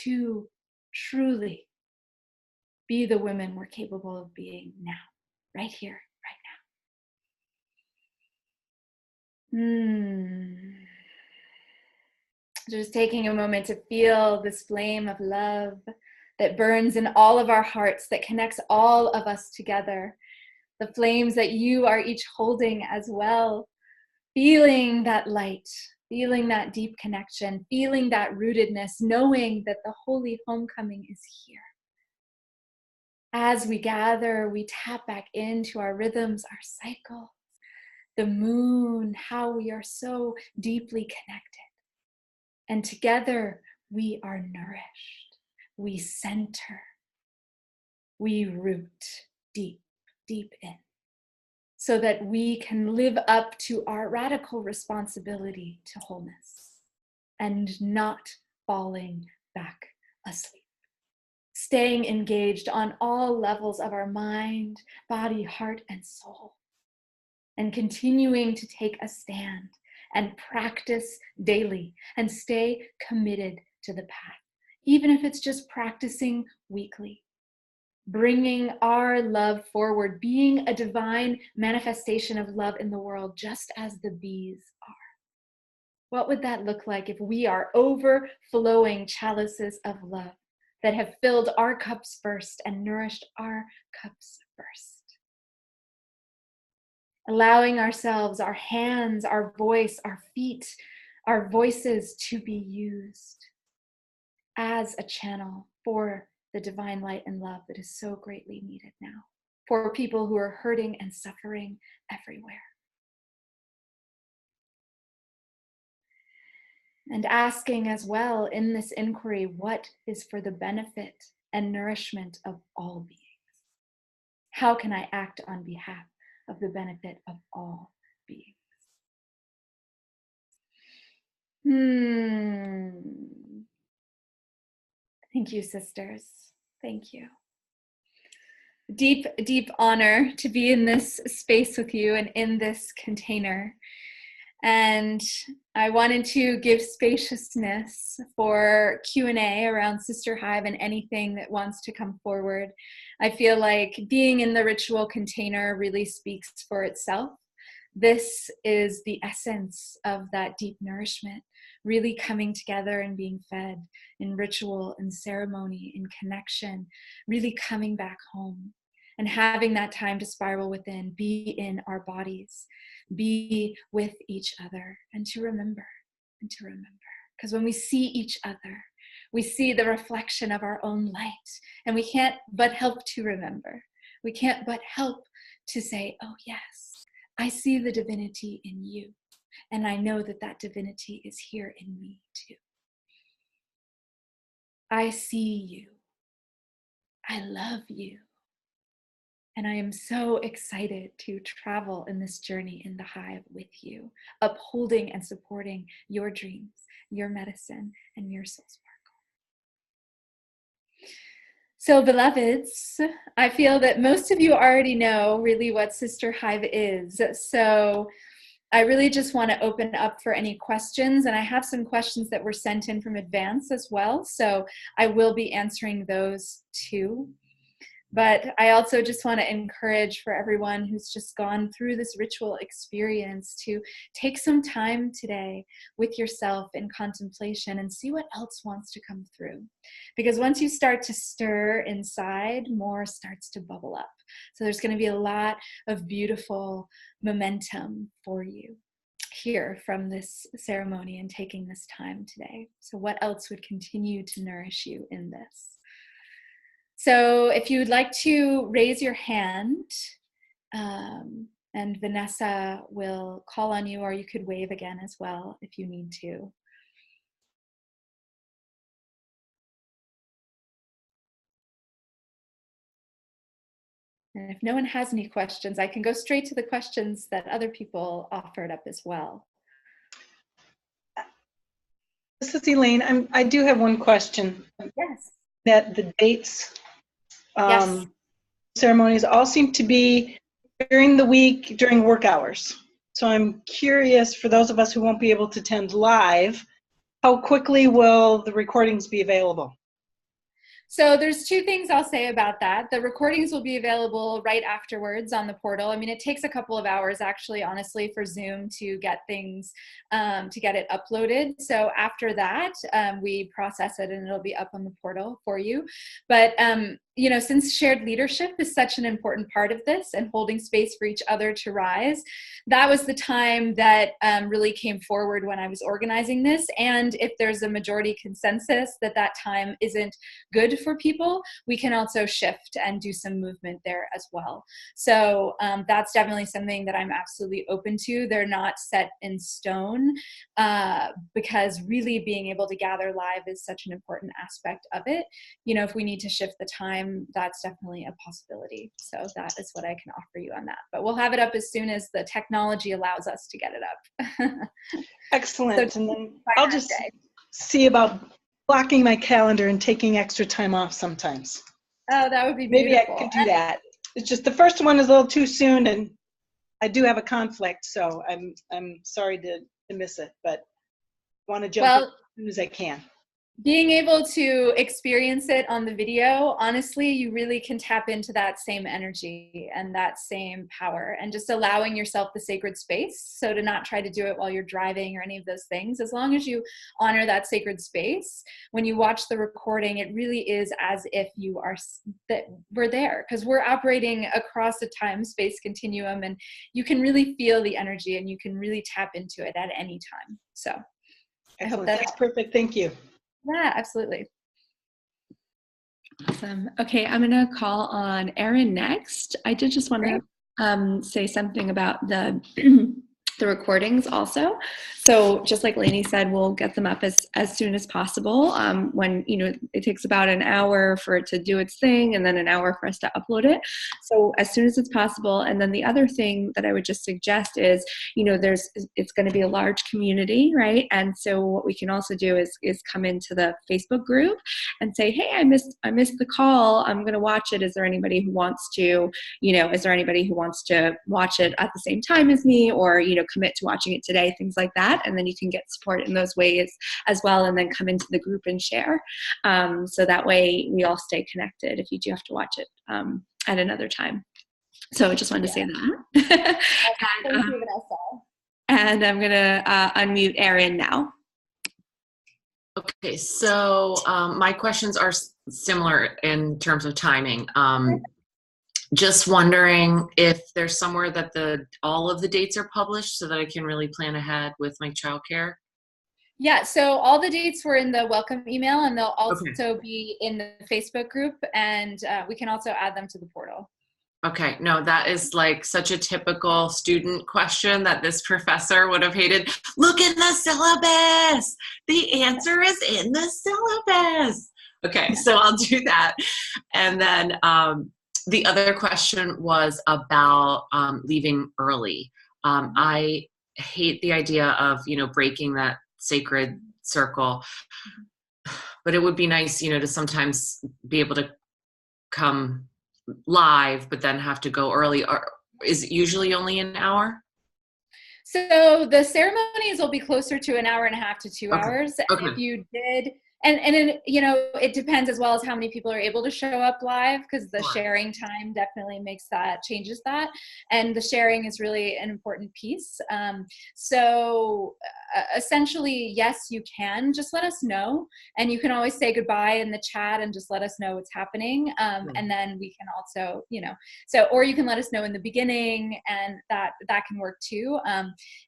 to truly be the women we're capable of being now? Right here, right now. Just taking a moment to feel this flame of love that burns in all of our hearts, that connects all of us together. The flames that you are each holding as well. Feeling that light, feeling that deep connection, feeling that rootedness, knowing that the holy homecoming is here. As we gather, we tap back into our rhythms, our cycles, the moon, how we are so deeply connected. And together we are nourished, we center, we root deep, deep in, so that we can live up to our radical responsibility to wholeness and not falling back asleep. Staying engaged on all levels of our mind, body, heart, and soul. And continuing to take a stand and practice daily and stay committed to the path. Even if it's just practicing weekly. Bringing our love forward, being a divine manifestation of love in the world, just as the bees are. What would that look like if we are overflowing chalices of love that have filled our cups first and nourished our cups first? Allowing ourselves, our hands, our voice, our feet, our voices to be used as a channel for the divine light and love that is so greatly needed now for people who are hurting and suffering everywhere. And asking as well in this inquiry, what is for the benefit and nourishment of all beings? How can I act on behalf of the benefit of all beings? Thank you, sisters. Thank you. Deep, deep honor to be in this space with you and in this container. And I wanted to give spaciousness for Q&A around SISTERHIVE and anything that wants to come forward. I feel like being in the ritual container really speaks for itself. This is the essence of that deep nourishment, really coming together and being fed in ritual and ceremony, in connection, really coming back home and having that time to spiral within, be in our bodies, be with each other, and to remember, and to remember. Because when we see each other, we see the reflection of our own light, and we can't but help to remember. We can't but help to say, oh yes, I see the divinity in you, and I know that that divinity is here in me too. I see you. I love you. And I am so excited to travel in this journey in the hive with you, upholding and supporting your dreams, your medicine, and your soul sparkle. So, beloveds, I feel that most of you already know really what SISTERHIVE is. So I really just want to open up for any questions, and I have some questions that were sent in from advance as well. So I will be answering those too. But I also just want to encourage for everyone who's just gone through this ritual experience to take some time today with yourself in contemplation and see what else wants to come through. Because once you start to stir inside, more starts to bubble up. So there's going to be a lot of beautiful momentum for you here from this ceremony and taking this time today. So what else would continue to nourish you in this? So if you would like to raise your hand, and Vanessa will call on you, or you could wave again as well if you need to. And if no one has any questions, I can go straight to the questions that other people offered up as well. This is Elaine. I do have one question. Yes. That the dates, yes. ceremonies all seem to be during the week, during work hours. So I'm curious, for those of us who won't be able to attend live, how quickly will the recordings be available? So there's two things I'll say about that. The recordings will be available right afterwards on the portal. I mean, it takes a couple of hours actually, honestly, for Zoom to get things, to get it uploaded. So after that, we process it and it'll be up on the portal for you. But, you know, since shared leadership is such an important part of this and holding space for each other to rise, that was the time that really came forward when I was organizing this. And if there's a majority consensus that that time isn't good for people, we can also shift and do some movement there as well. So that's definitely something that I'm absolutely open to. They're not set in stone because really being able to gather live is such an important aspect of it. You know, if we need to shift the time, that's definitely a possibility. So that is what I can offer you on that. But we'll have it up as soon as the technology allows us to get it up. Excellent. So, and then I'll just see about blocking my calendar and taking extra time off sometimes. Oh, that would be beautiful. Maybe I could do that. It's just the first one is a little too soon, and I do have a conflict, so I'm sorry to miss it, but want to jump in as soon as I can. Being able to experience it on the video, honestly, you really can tap into that same energy and that same power, and just allowing yourself the sacred space. So to not try to do it while you're driving or any of those things, as long as you honor that sacred space, when you watch the recording, it really is as if you are, that we're there, because we're operating across a time-space continuum, and you can really feel the energy and you can really tap into it at any time. So I hope that's perfect. Thank you. Yeah, absolutely. Awesome. Okay, I'm going to call on Erin next. I did just want to say something about the recordings also. So just like Lainey said, we'll get them up as soon as possible. When, you know, it takes about an hour for it to do its thing and then an hour for us to upload it. So as soon as it's possible. And then the other thing that I would just suggest is, you know, it's going to be a large community, right? And so what we can also do is come into the Facebook group and say, hey, I missed the call. I'm going to watch it. Is there anybody who wants to, you know, watch it at the same time as me, or, you know, commit to watching it today, things like that. And then you can get support in those ways as well, and then come into the group and share. So that way we all stay connected if you do have to watch it at another time. So I just wanted to say that. Thank you, Vanessa. And I'm going to unmute Erin now. Okay, so my questions are similar in terms of timing. Just wondering if there's somewhere that all of the dates are published so that I can really plan ahead with my childcare. Yeah, so all the dates were in the welcome email, and they'll also be in the Facebook group, and we can also add them to the portal. Okay, no, that is like such a typical student question that this professor would have hated. Look in the syllabus. The answer is in the syllabus. Okay, so I'll do that. And then the other question was about leaving early. I hate the idea of, breaking that sacred circle, but it would be nice, to sometimes be able to come live, but then have to go early. Is it usually only an hour? So the ceremonies will be closer to an hour and a half to 2 hours. Okay. If you did, and it depends as well as how many people are able to show up live, because the sharing time definitely changes that. And the sharing is really an important piece. So essentially, yes, you can just let us know, and you can always say goodbye in the chat and just let us know what's happening. And then we can also, or you can let us know in the beginning, and that can work too.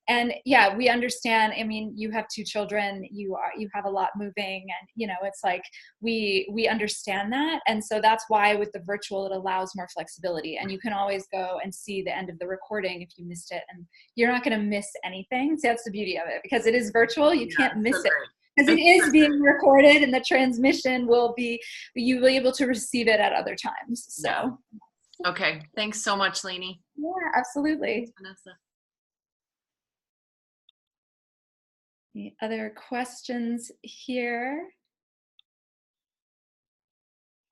And yeah, we understand. I mean, you have 2 children, you have a lot moving, and it's like we understand that. And so that's why with the virtual, it allows more flexibility, and you can always go and see the end of the recording if you missed it, and you're not going to miss anything. So that's the beauty of it, because it is virtual. You can't miss it, because it is being recorded, and the transmission you'll be able to receive it at other times. So okay, thanks so much, Lainey. Yeah, absolutely. Thanks, Vanessa. Any other questions here?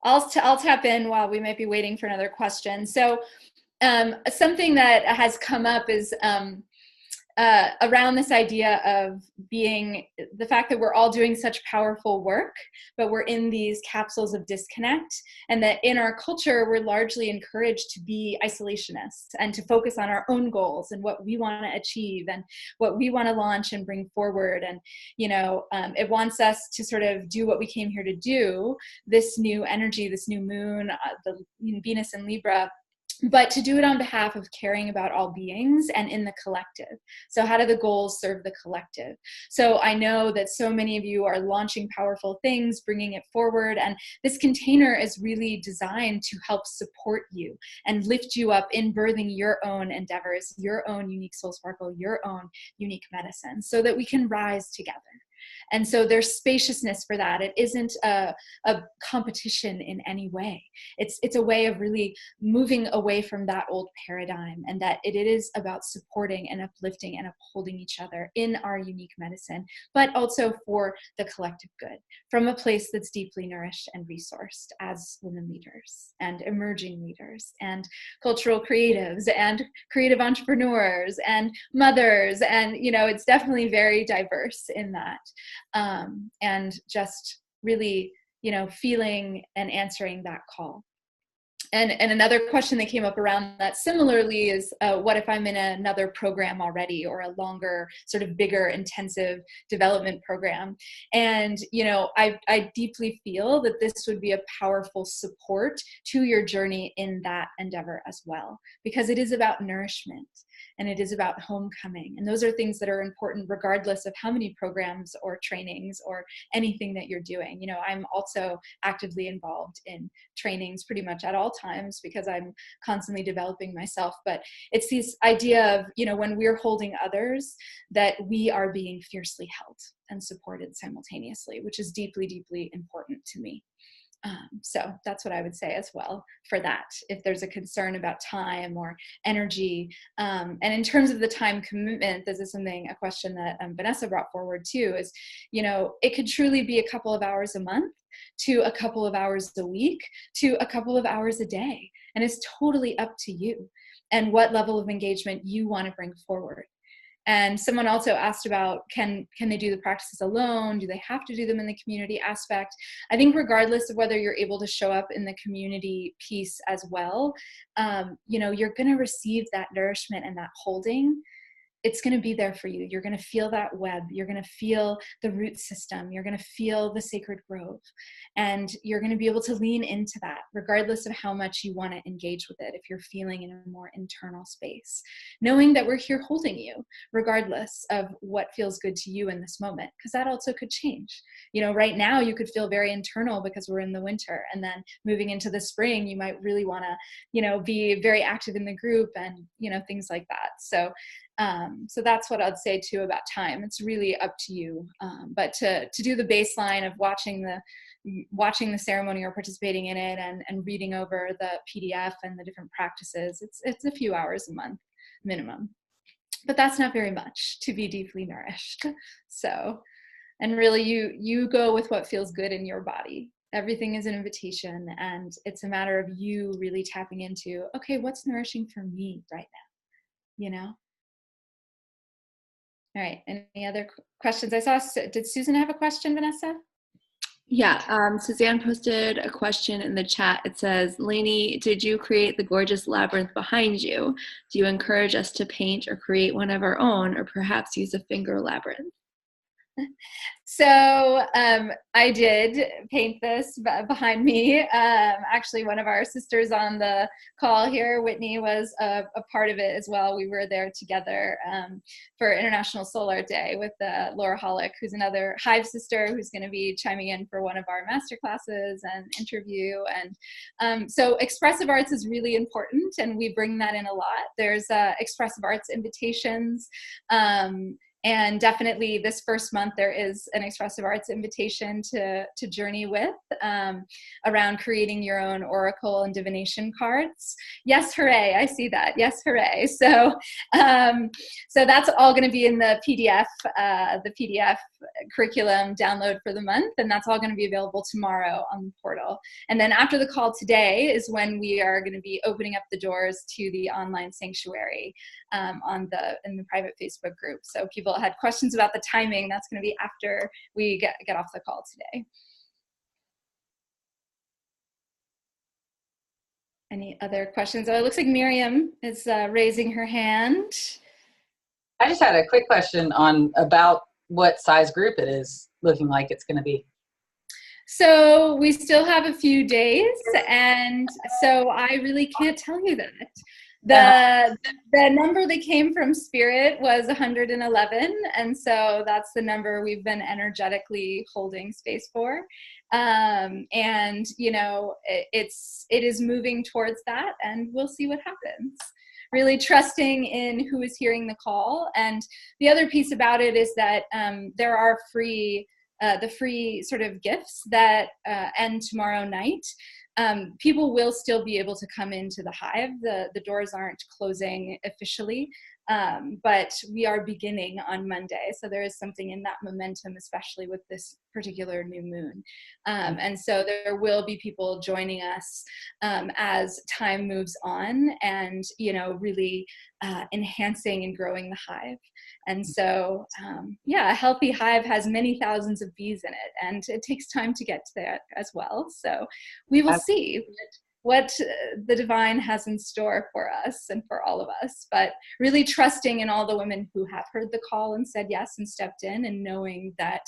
I'll tap in while we might be waiting for another question. So something that has come up is around this idea of the fact that we're all doing such powerful work, but we're in these capsules of disconnect, and that in our culture, we're largely encouraged to be isolationists and to focus on our own goals and what we want to achieve and what we want to launch and bring forward. And, it wants us to sort of do what we came here to do, this new energy, this new moon, the Venus in Libra, but to do it on behalf of caring about all beings and in the collective. So how do the goals serve the collective? So I know that so many of you are launching powerful things, bringing it forward, and this container is really designed to help support you and lift you up in birthing your own endeavors, your own unique soul sparkle, your own unique medicine, so that we can rise together. And so there's spaciousness for that. It isn't a competition in any way. It's a way of really moving away from that old paradigm, and that it is about supporting and uplifting and upholding each other in our unique medicine, but also for the collective good, from a place that's deeply nourished and resourced as women leaders and emerging leaders and cultural creatives and creative entrepreneurs and mothers. And, it's definitely very diverse in that. And just really, feeling and answering that call. And another question that came up around that similarly is, what if I'm in another program already, or a longer, sort of bigger, intensive development program? And, I deeply feel that this would be a powerful support to your journey in that endeavor as well, because it is about nourishment. And it is about homecoming. And those are things that are important regardless of how many programs or trainings or anything that you're doing. I'm also actively involved in trainings pretty much at all times, because I'm constantly developing myself. But it's this idea of, when we're holding others, that we are being fiercely held and supported simultaneously, which is deeply, deeply important to me. So that's what I would say as well for that, if there's a concern about time or energy. And in terms of the time commitment, this is a question that Vanessa brought forward too, is, it could truly be a couple of hours a month to a couple of hours a week to a couple of hours a day. And it's totally up to you and what level of engagement you want to bring forward. And someone also asked about, can they do the practices alone? Do they have to do them in the community aspect? I think regardless of whether you're able to show up in the community piece as well, you're going to receive that nourishment and that holding. It's going to be there for you. You're going to feel that web. You're going to feel the root system. You're going to feel the sacred grove. And you're going to be able to lean into that regardless of how much you want to engage with it if you're feeling in a more internal space. Knowing that we're here holding you regardless of what feels good to you in this moment, because that also could change. Right now you could feel very internal because we're in the winter, and then moving into the spring, you might really want to, be very active in the group and, things like that. So that's what I'd say too about time. It's really up to you. But to do the baseline of watching the ceremony or participating in it and reading over the PDF and the different practices, it's a few hours a month minimum. But that's not very much to be deeply nourished. So, and really you go with what feels good in your body. Everything is an invitation, and it's a matter of you really tapping into, okay, what's nourishing for me right now? All right, any other questions? I saw, did Susan have a question, Vanessa? Yeah, Suzanne posted a question in the chat. It says, Lainey, did you create the gorgeous labyrinth behind you? Do you encourage us to paint or create one of our own, or perhaps use a finger labyrinth? So I did paint this behind me. Actually, one of our sisters on the call here, Whitney, was a part of it as well. We were there together for International Solar Day with Laura Hollick, who's another Hive sister who's going to be chiming in for one of our master classes and interview. And so expressive arts is really important, and we bring that in a lot. There's expressive arts invitations. And definitely this first month, there is an expressive arts invitation to journey with around creating your own oracle and divination cards. Yes, hooray, I see that. Yes, hooray. So that's all going to be in the PDF curriculum download for the month, and that's all going to be available tomorrow on the portal. And then after the call today is when we are going to be opening up the doors to the online sanctuary in the private Facebook group. So people had questions about the timing. That's going to be after we get off the call today. Any other questions? Oh, it looks like Miriam is raising her hand. I just had a quick question about what size group it is looking like it's going to be. So we still have a few days, and so I really can't tell you that. The number that came from Spirit was 111, and so that's the number we've been energetically holding space for. And it is moving towards that, and we'll see what happens. Really trusting in who is hearing the call. And the other piece about it is that there are the free sort of gifts that end tomorrow night. People will still be able to come into the Hive. The doors aren't closing officially, but we are beginning on Monday. So there is something in that momentum, especially with this particular new moon. And so there will be people joining us as time moves on, and, really enhancing and growing the Hive. And so, a healthy Hive has many thousands of bees in it, and it takes time to get to that as well. So we will see what the divine has in store for us and for all of us, but really trusting in all the women who have heard the call and said yes and stepped in, and knowing that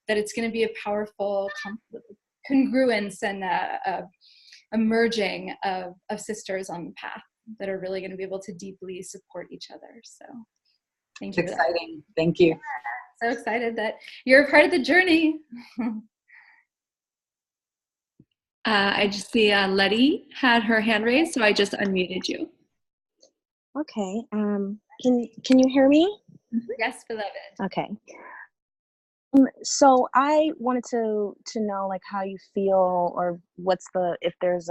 it's going to be a powerful congruence and a merging of sisters on the path that are really going to be able to deeply support each other. So thank you. It's exciting. Thank you. So excited that you're a part of the journey. I just see Letty had her hand raised, so I just unmuted you. Okay. Can you hear me? Yes, beloved. Okay. So I wanted to know like how you feel, or if there's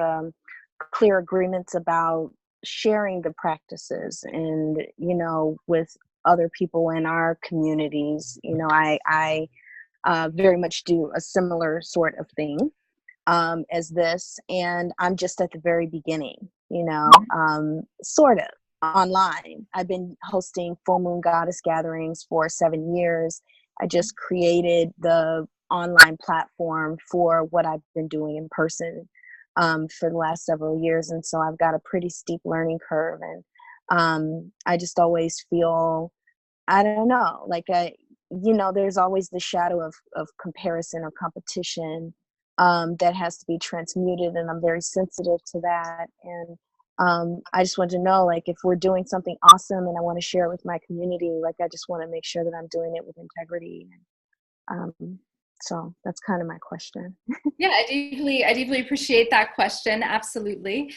clear agreements about sharing the practices and with other people in our communities. I very much do a similar sort of thing as this, and I'm just at the very beginning, sort of. online. I've been hosting full moon goddess gatherings for 7 years. I just created the online platform for what I've been doing in person for the last several years. And so I've got a pretty steep learning curve. And I just always feel, I don't know, like there's always the shadow of comparison or competition that has to be transmuted. And I'm very sensitive to that. And I just want to know, like, if we're doing something awesome and I want to share it with my community, like, I just want to make sure that I'm doing it with integrity. So that's kind of my question. Yeah, I deeply appreciate that question. Absolutely.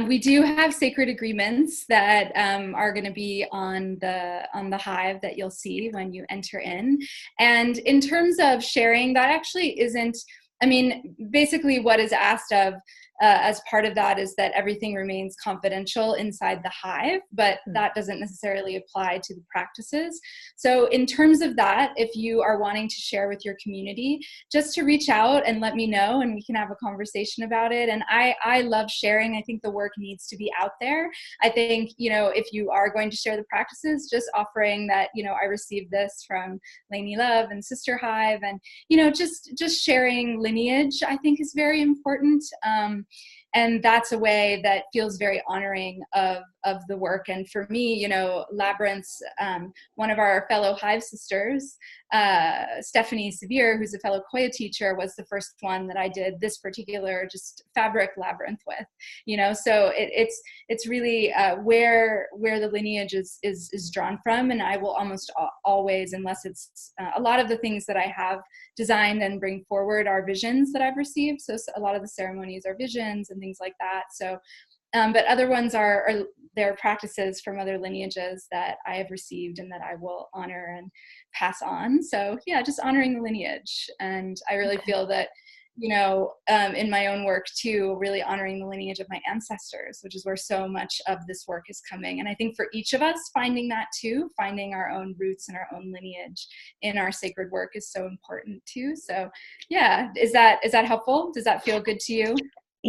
We do have sacred agreements that are going to be on the hive that you'll see when you enter in. And in terms of sharing, that actually isn't, I mean, basically what is asked of as part of that is that everything remains confidential inside the hive, but that doesn't necessarily apply to the practices. So in terms of that, if you are wanting to share with your community, just to reach out and let me know, and we can have a conversation about it. And I love sharing. I think the work needs to be out there. I think, if you are going to share the practices, just offering that, I received this from Lainey Love and SISTERHIVE, and, just sharing lineage, I think is very important. And that's a way that feels very honoring of the work. And for me, Labyrinth's, one of our fellow Hive sisters, Stephanie Severe, who's a fellow Koya teacher, was the first one that I did this particular just fabric labyrinth with, so it's really where the lineage is drawn from. And I will almost always, unless it's a lot of the things that I have designed and bring forward are visions that I've received. So a lot of the ceremonies are visions and things like that. So but other ones are their practices from other lineages that I have received and that I will honor and pass on. So yeah, just honoring the lineage. And I really feel that, in my own work too, really honoring the lineage of my ancestors, which is where so much of this work is coming. And I think for each of us, finding that too, finding our own roots and our own lineage in our sacred work is so important too. So yeah, is that helpful? Does that feel good to you?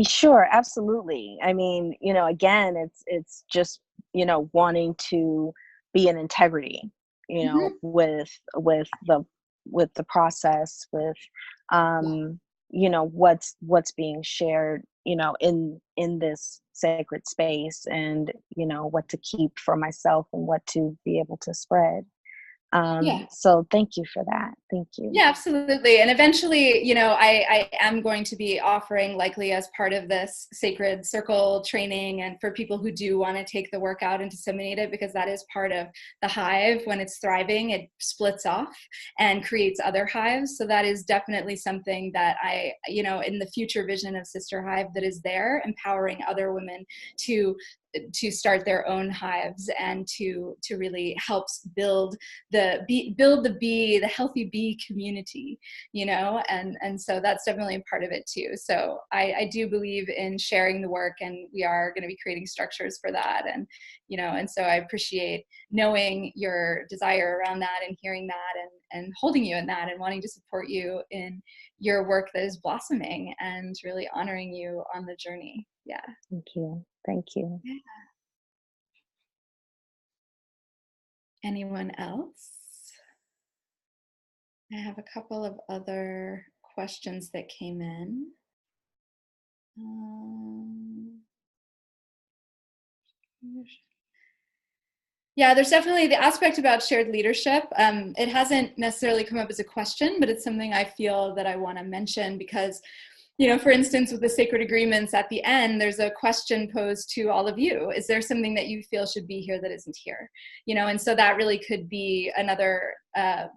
Sure, absolutely. I mean, again, it's just, wanting to be in integrity, with the process, with what's being shared, in this sacred space, and what to keep for myself and what to be able to spread. So thank you for that. Thank you. Yeah, absolutely. And eventually, I am going to be offering, likely as part of this sacred circle training, and for people who do want to take the work out and disseminate it, because that is part of the hive. When it's thriving, it splits off and creates other hives. So that is definitely something that I, in the future vision of SISTERHIVE, that is there, empowering other women to start their own hives and to really help build the healthy bee community, and so that's definitely a part of it too. So I do believe in sharing the work, and we are going to be creating structures for that. And and so I appreciate knowing your desire around that and hearing that and holding you in that and wanting to support you in your work that is blossoming and really honoring you on the journey. Yeah. Thank you. Thank you. Yeah. Anyone else? I have a couple of other questions that came in. Yeah, there's definitely the aspect about shared leadership. It hasn't necessarily come up as a question, but it's something I feel that I want to mention because, for instance, with the sacred agreements at the end, there's a question posed to all of you. Is there something that you feel should be here that isn't here? And so that really could be another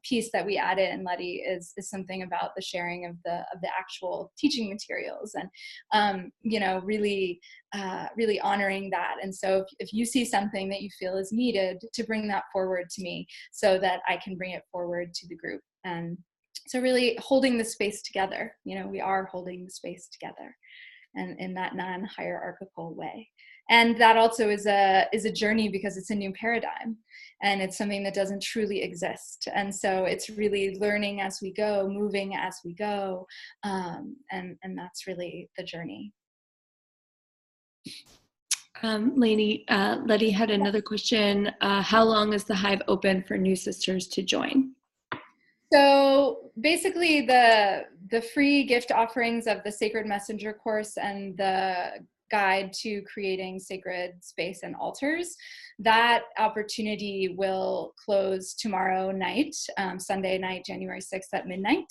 piece that we add in, Letty, is something about the sharing of the actual teaching materials, and really honoring that. And so if you see something that you feel is needed, to bring that forward to me so that I can bring it forward to the group. And so really holding the space together, we are holding the space together, and in that non-hierarchical way. And that also is a journey, because it's a new paradigm, and it's something that doesn't truly exist. And so it's really learning as we go, moving as we go, and that's really the journey. Lainey, Letty had another question. How long is the Hive open for new sisters to join? So basically the free gift offerings of the Sacred Messenger course and the guide to creating sacred space and altars, that opportunity will close tomorrow night, Sunday night, January 6th at midnight.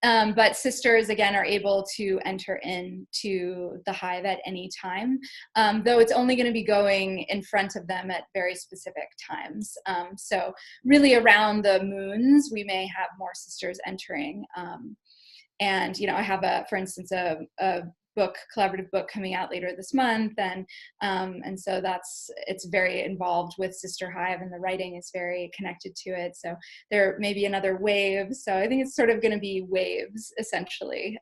But sisters, again, are able to enter into the Hive at any time, though it's only going to be going in front of them at very specific times. So really around the moons, we may have more sisters entering. And, I have for instance, a collaborative book coming out later this month. And so it's very involved with SISTERHIVE, and the writing is very connected to it. So there may be another wave. So I think it's sort of going to be waves essentially.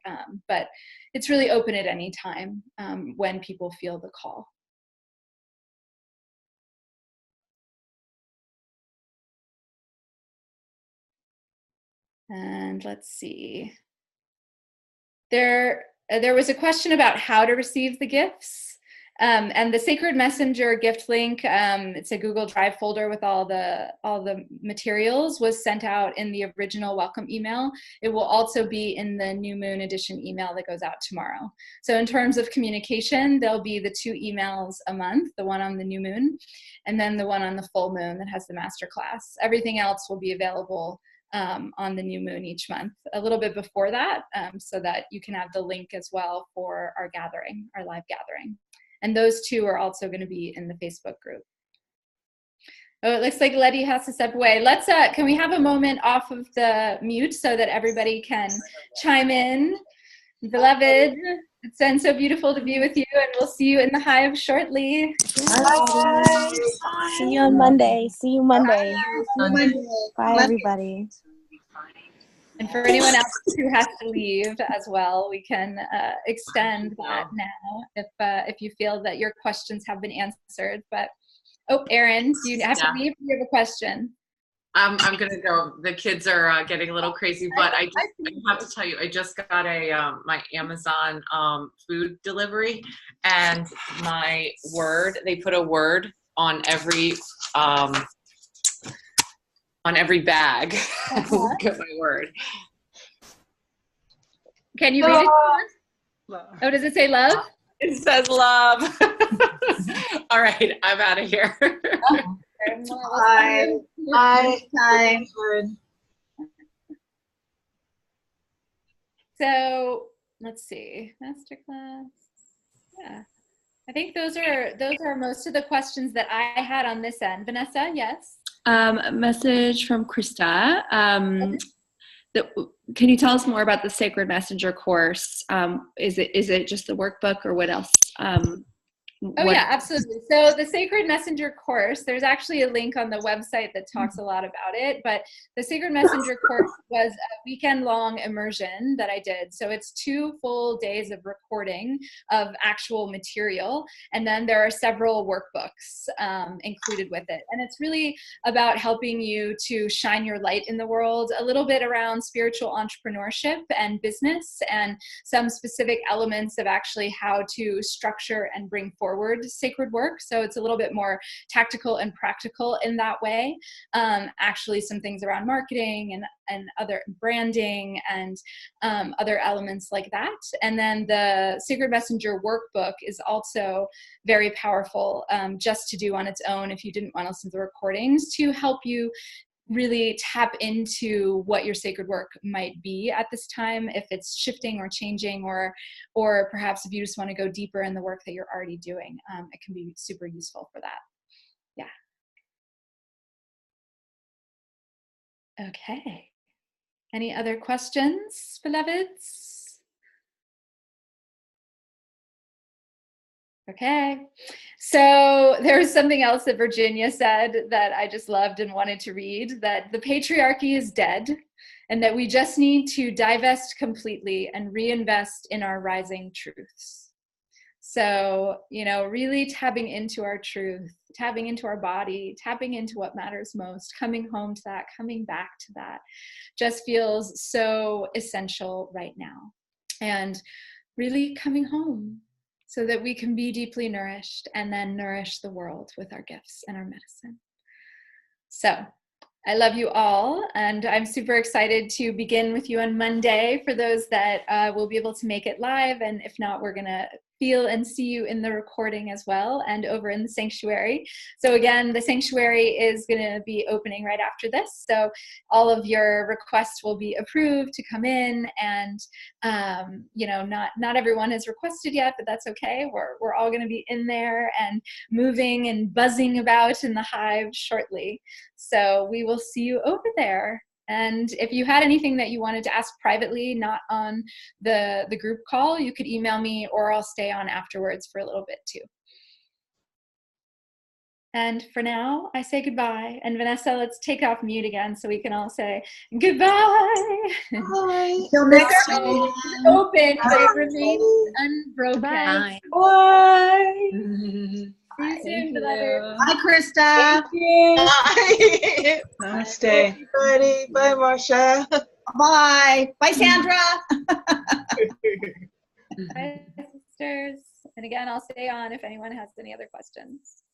But it's really open at any time when people feel the call. And let's see. There was a question about how to receive the gifts, and the Sacred Messenger gift link. It's a Google Drive folder with all the materials. Was sent out in the original welcome email. It will also be in the New Moon Edition email that goes out tomorrow. So in terms of communication, there'll be the 2 emails a month: the one on the new moon, and then the one on the full moon that has the masterclass. Everything else will be available on the new moon each month, a little bit before that, so that you can have the link as well for our gathering, our live gathering. And those 2 are also going to be in the Facebook group. Oh, it looks like Letty has to step away. Let's, can we have a moment off of the mute so that everybody can chime in? Beloved, it's been so beautiful to be with you, and we'll see you in the Hive shortly. Bye. See you on Monday. See you Monday. Bye, everybody. And for anyone else who has to leave as well, we can extend that now if you feel that your questions have been answered. But, oh, Erin, do you have to leave? Do you have a question? I'm gonna go. The kids are getting a little crazy, but I have to tell you, I just got my Amazon food delivery, and my word. They put a word on every bag. Look at my word. Can you read it? Oh, does it say love? It says love. All right, I'm out of here. Bye. Bye. So let's see, masterclass. Yeah, I think those are most of the questions that I had on this end. Vanessa, yes. A message from Krista. Can you tell us more about the Sacred Messenger course? Is it just the workbook, or what else? Yeah, absolutely. So the Sacred Messenger course, there's actually a link on the website that talks a lot about it, but the Sacred Messenger course was a weekend-long immersion that I did. So it's 2 full days of recording of actual material, and then there are several workbooks included with it. And it's really about helping you to shine your light in the world, a little bit around spiritual entrepreneurship and business, and some specific elements of actually how to structure and bring forward sacred work. So it's a little bit more tactical and practical in that way. Actually some things around marketing and other branding and other elements like that. And then the Sacred Messenger workbook is also very powerful just to do on its own if you didn't want to listen to the recordings, to help you really tap into what your sacred work might be at this time, if it's shifting or changing, or perhaps if you just want to go deeper in the work that you're already doing. It can be super useful for that. Yeah. Okay. Any other questions, beloveds? Okay, so there's something else that Virginia said that I just loved and wanted to read, that the patriarchy is dead and that we just need to divest completely and reinvest in our rising truths. So, really tapping into our truth, tapping into our body, tapping into what matters most, coming home to that, coming back to that, just feels so essential right now. And really coming home. so that we can be deeply nourished and then nourish the world with our gifts and our medicine. So I love you all, and I'm super excited to begin with you on Monday for those that will be able to make it live, and if not, we're going to feel and see you in the recording as well and over in the sanctuary. So again, the sanctuary is going to be opening right after this, so all of your requests will be approved to come in, and you know, not everyone has requested yet, but that's okay. We're all going to be in there and moving and buzzing about in the hive shortly. So we will see you over there. And if you had anything that you wanted to ask privately, not on the group call, you could email me, or I'll stay on afterwards for a little bit too. And for now, I say goodbye. And Vanessa, let's take off mute again so we can all say goodbye. Bye. Till next time. Open, but it remains unbroken. Bye. Bye. See you soon, beloved. Bye, Krista. Thank you. Bye. Namaste. Everybody. Bye, Marcia. Bye. Bye, Sandra. Bye, sisters. And again, I'll stay on if anyone has any other questions.